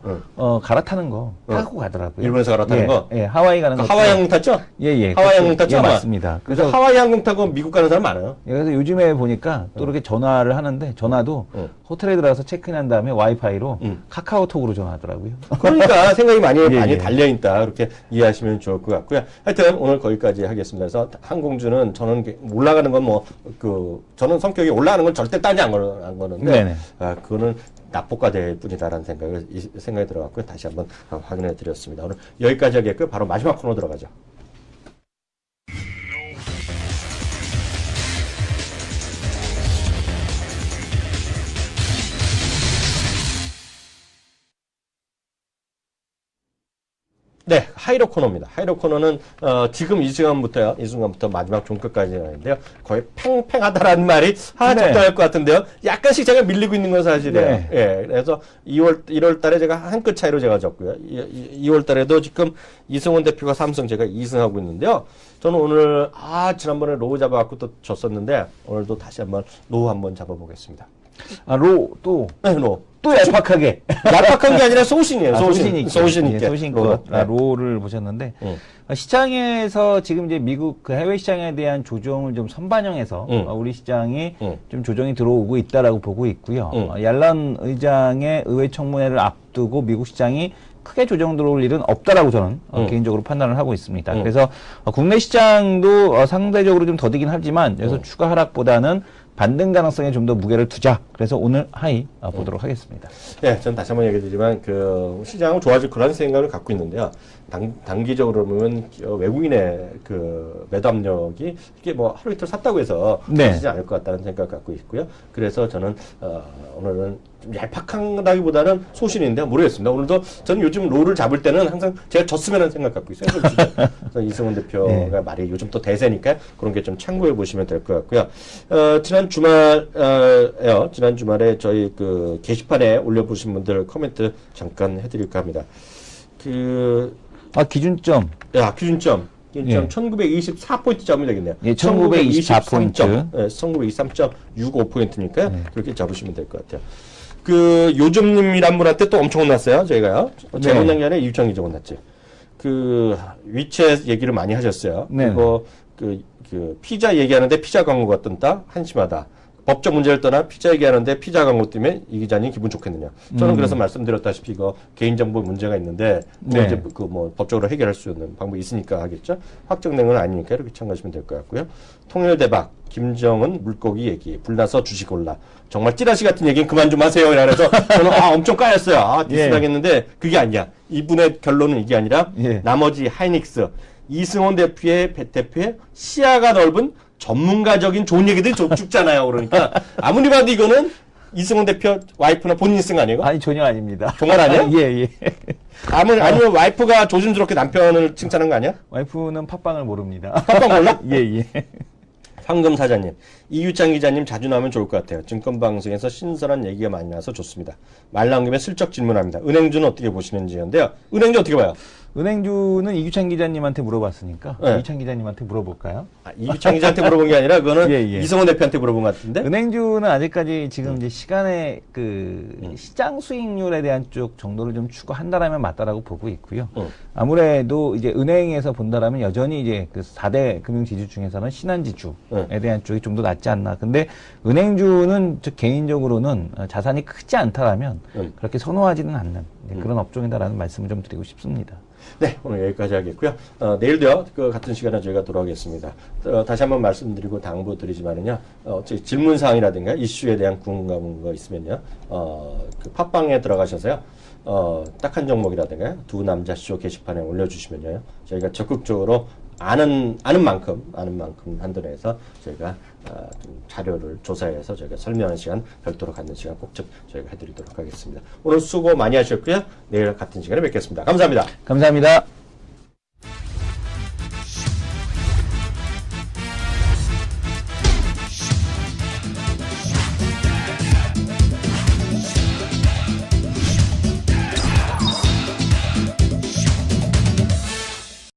갈아타는 거 타고 가더라고요. 일본에서 갈아타는 거? 예, 하와이 가는 거. 하와이 항공 탔죠? 예. 하와이 항공 탔죠? 예, 아마? 맞습니다. 그래서 하와이 항공 타고 미국 가는 사람 많아요. 예, 그래서 요즘에 보니까 또 이렇게 전화를 하는데 전화도 호텔에 들어가서 체크인한 다음에 와이파이로 카카오톡으로 전화하더라고요. 그러니까 생각이 많이 예. 달려있다. 그렇게 이해하시면 좋을 것 같고요. 하여튼 오늘 거기까지 하겠습니다. 그래서 항공주는 저는 올라가는 건 저는 성격이 올라가는 건 절대 딴지 안 거는데, 네네. 그거는 납복과될 뿐이다라는 생각이 들어갔고요. 다시 한번 확인해 드렸습니다. 오늘 여기까지 하겠고요. 바로 마지막 코너 들어가죠. 네, 하이로 코너입니다. 하이로 코너는 지금 이 순간부터 마지막 종끝까지 하는데요. 거의 팽팽하다라는 말이 적당할 것 같은데요. 약간씩 제가 밀리고 있는 건 사실이에요. 네. 예, 그래서 1월 달에 제가 한 끗 차이로 제가 졌고요. 2월 달에도 지금 이승원 대표가 삼성, 제가 2승하고 있는데요. 저는 오늘 지난번에 로우 잡아갖고 또 졌었는데 오늘도 다시 한번 로우 한번 잡아보겠습니다. 네, 로우. 또 얄팍하게. 얄팍한 게 아니라 소신이에요. 소신 있게. 소신껏 로를 보셨는데 시장에서 지금 이제 미국 그 해외 시장에 대한 조정을 좀 선반영해서 우리 시장이 좀 조정이 들어오고 있다라고 보고 있고요. 얄런 의장의 의회 청문회를 앞두고 미국 시장이 크게 조정 들어올 일은 없다라고 저는 개인적으로 판단을 하고 있습니다. 그래서 국내 시장도 상대적으로 좀 더디긴 하지만 여기서 추가 하락보다는 반등 가능성에 좀 더 무게를 두자. 그래서 오늘 하이 보도록 하겠습니다. 네, 전 다시 한번 얘기드리지만 시장은 좋아질 그런 생각을 갖고 있는데요. 단기적으로 보면 외국인의 매도 압력이 이게 하루 이틀 샀다고 해서 빠지지 않을 것 같다는 생각을 갖고 있고요. 그래서 저는 오늘은 좀 얄팍하다기보다는 소신인데 모르겠습니다. 오늘도 저는 요즘 롤을 잡을 때는 항상 제가 졌으면 하는 생각 갖고 있어요. 이승원 대표가 말이 요즘 또 대세니까 그런 게 좀 참고해 보시면 될 것 같고요. 지난 주말에 저희 게시판에 올려보신 분들 코멘트 잠깐 해드릴까 합니다. 기준점. 기준점. 1924포인트 잡으면 되겠네요. 예, 1924포인트. 1923.65포인트니까 그렇게 잡으시면 될 것 같아요. 요즘님이란 분한테 또 엄청 혼났어요, 저희가요. 제가 혼난 게 아니라 이유창 기자 혼났지. 위챗 얘기를 많이 하셨어요. 그리고 피자 얘기하는데 피자 광고가 뜬다? 한심하다. 법적 문제를 떠나 피자 얘기하는데 피자 광고 때문에 이 기자님 기분 좋겠느냐. 저는 그래서 말씀드렸다시피 이거 개인정보 문제가 있는데 이제 법적으로 해결할 수 있는 방법이 있으니까 하겠죠. 확정된 건 아니니까 이렇게 참고하시면 될 것 같고요. 통일 대박, 김정은 물고기 얘기, 불나서 주식 올라. 정말 찌라시 같은 얘기는 그만 좀 하세요. 그래서 저는 엄청 까였어요. 디스당했는데 그게 아니야. 이분의 결론은 이게 아니라 나머지 하이닉스, 이승원 대표의 시야가 넓은 전문가적인 좋은 얘기들이 죽잖아요. 그러니까 아무리 봐도 이거는 이승원 대표 와이프나 본인이 쓴 거 아니에요? 아니 전혀 아닙니다. 정말 아니에요? 예. 아니면 와이프가 조심스럽게 남편을 칭찬한 거 아니야? 와이프는 팟빵을 모릅니다. 팟빵 몰라? 예. 황금 사자님, 이유창 기자님 자주 나오면 좋을 것 같아요. 증권방송에서 신선한 얘기가 많이 나와서 좋습니다. 말 나온 김에 슬쩍 질문합니다. 은행주는 어떻게 보시는지인데요. 은행주 어떻게 봐요? 은행주는 이규찬 기자님한테 물어봤으니까 이규찬 기자님한테 물어볼까요? 이규찬 기자한테 물어본 게 아니라 그거는 이승원 대표한테 물어본 것 같은데? 은행주는 아직까지 지금 이제 시간에 시장 수익률에 대한 쪽 정도를 좀 추구한다라면 맞다라고 보고 있고요. 아무래도 이제 은행에서 본다라면 여전히 이제 4대 금융지주 중에서는 신한지주에 대한 쪽이 좀 더 낫지 않나. 근데 은행주는 개인적으로는 자산이 크지 않다라면 그렇게 선호하지는 않는 그런 업종이다라는 말씀을 좀 드리고 싶습니다. 네, 오늘 여기까지 하겠고요. 내일도요, 같은 시간에 저희가 돌아오겠습니다. 다시 한번 말씀드리고 당부드리지만은요, 질문사항이라든가 이슈에 대한 궁금한 거 있으면요, 팟빵에 들어가셔서요, 딱한 종목이라든가 두 남자쇼 게시판에 올려주시면요, 저희가 적극적으로 아는 만큼 한돈에서 저희가 좀 자료를 조사해서 저희가 설명하는 시간 별도로 갖는 시간 꼭 저희가 해드리도록 하겠습니다. 오늘 수고 많이 하셨고요. 내일 같은 시간에 뵙겠습니다. 감사합니다. 감사합니다.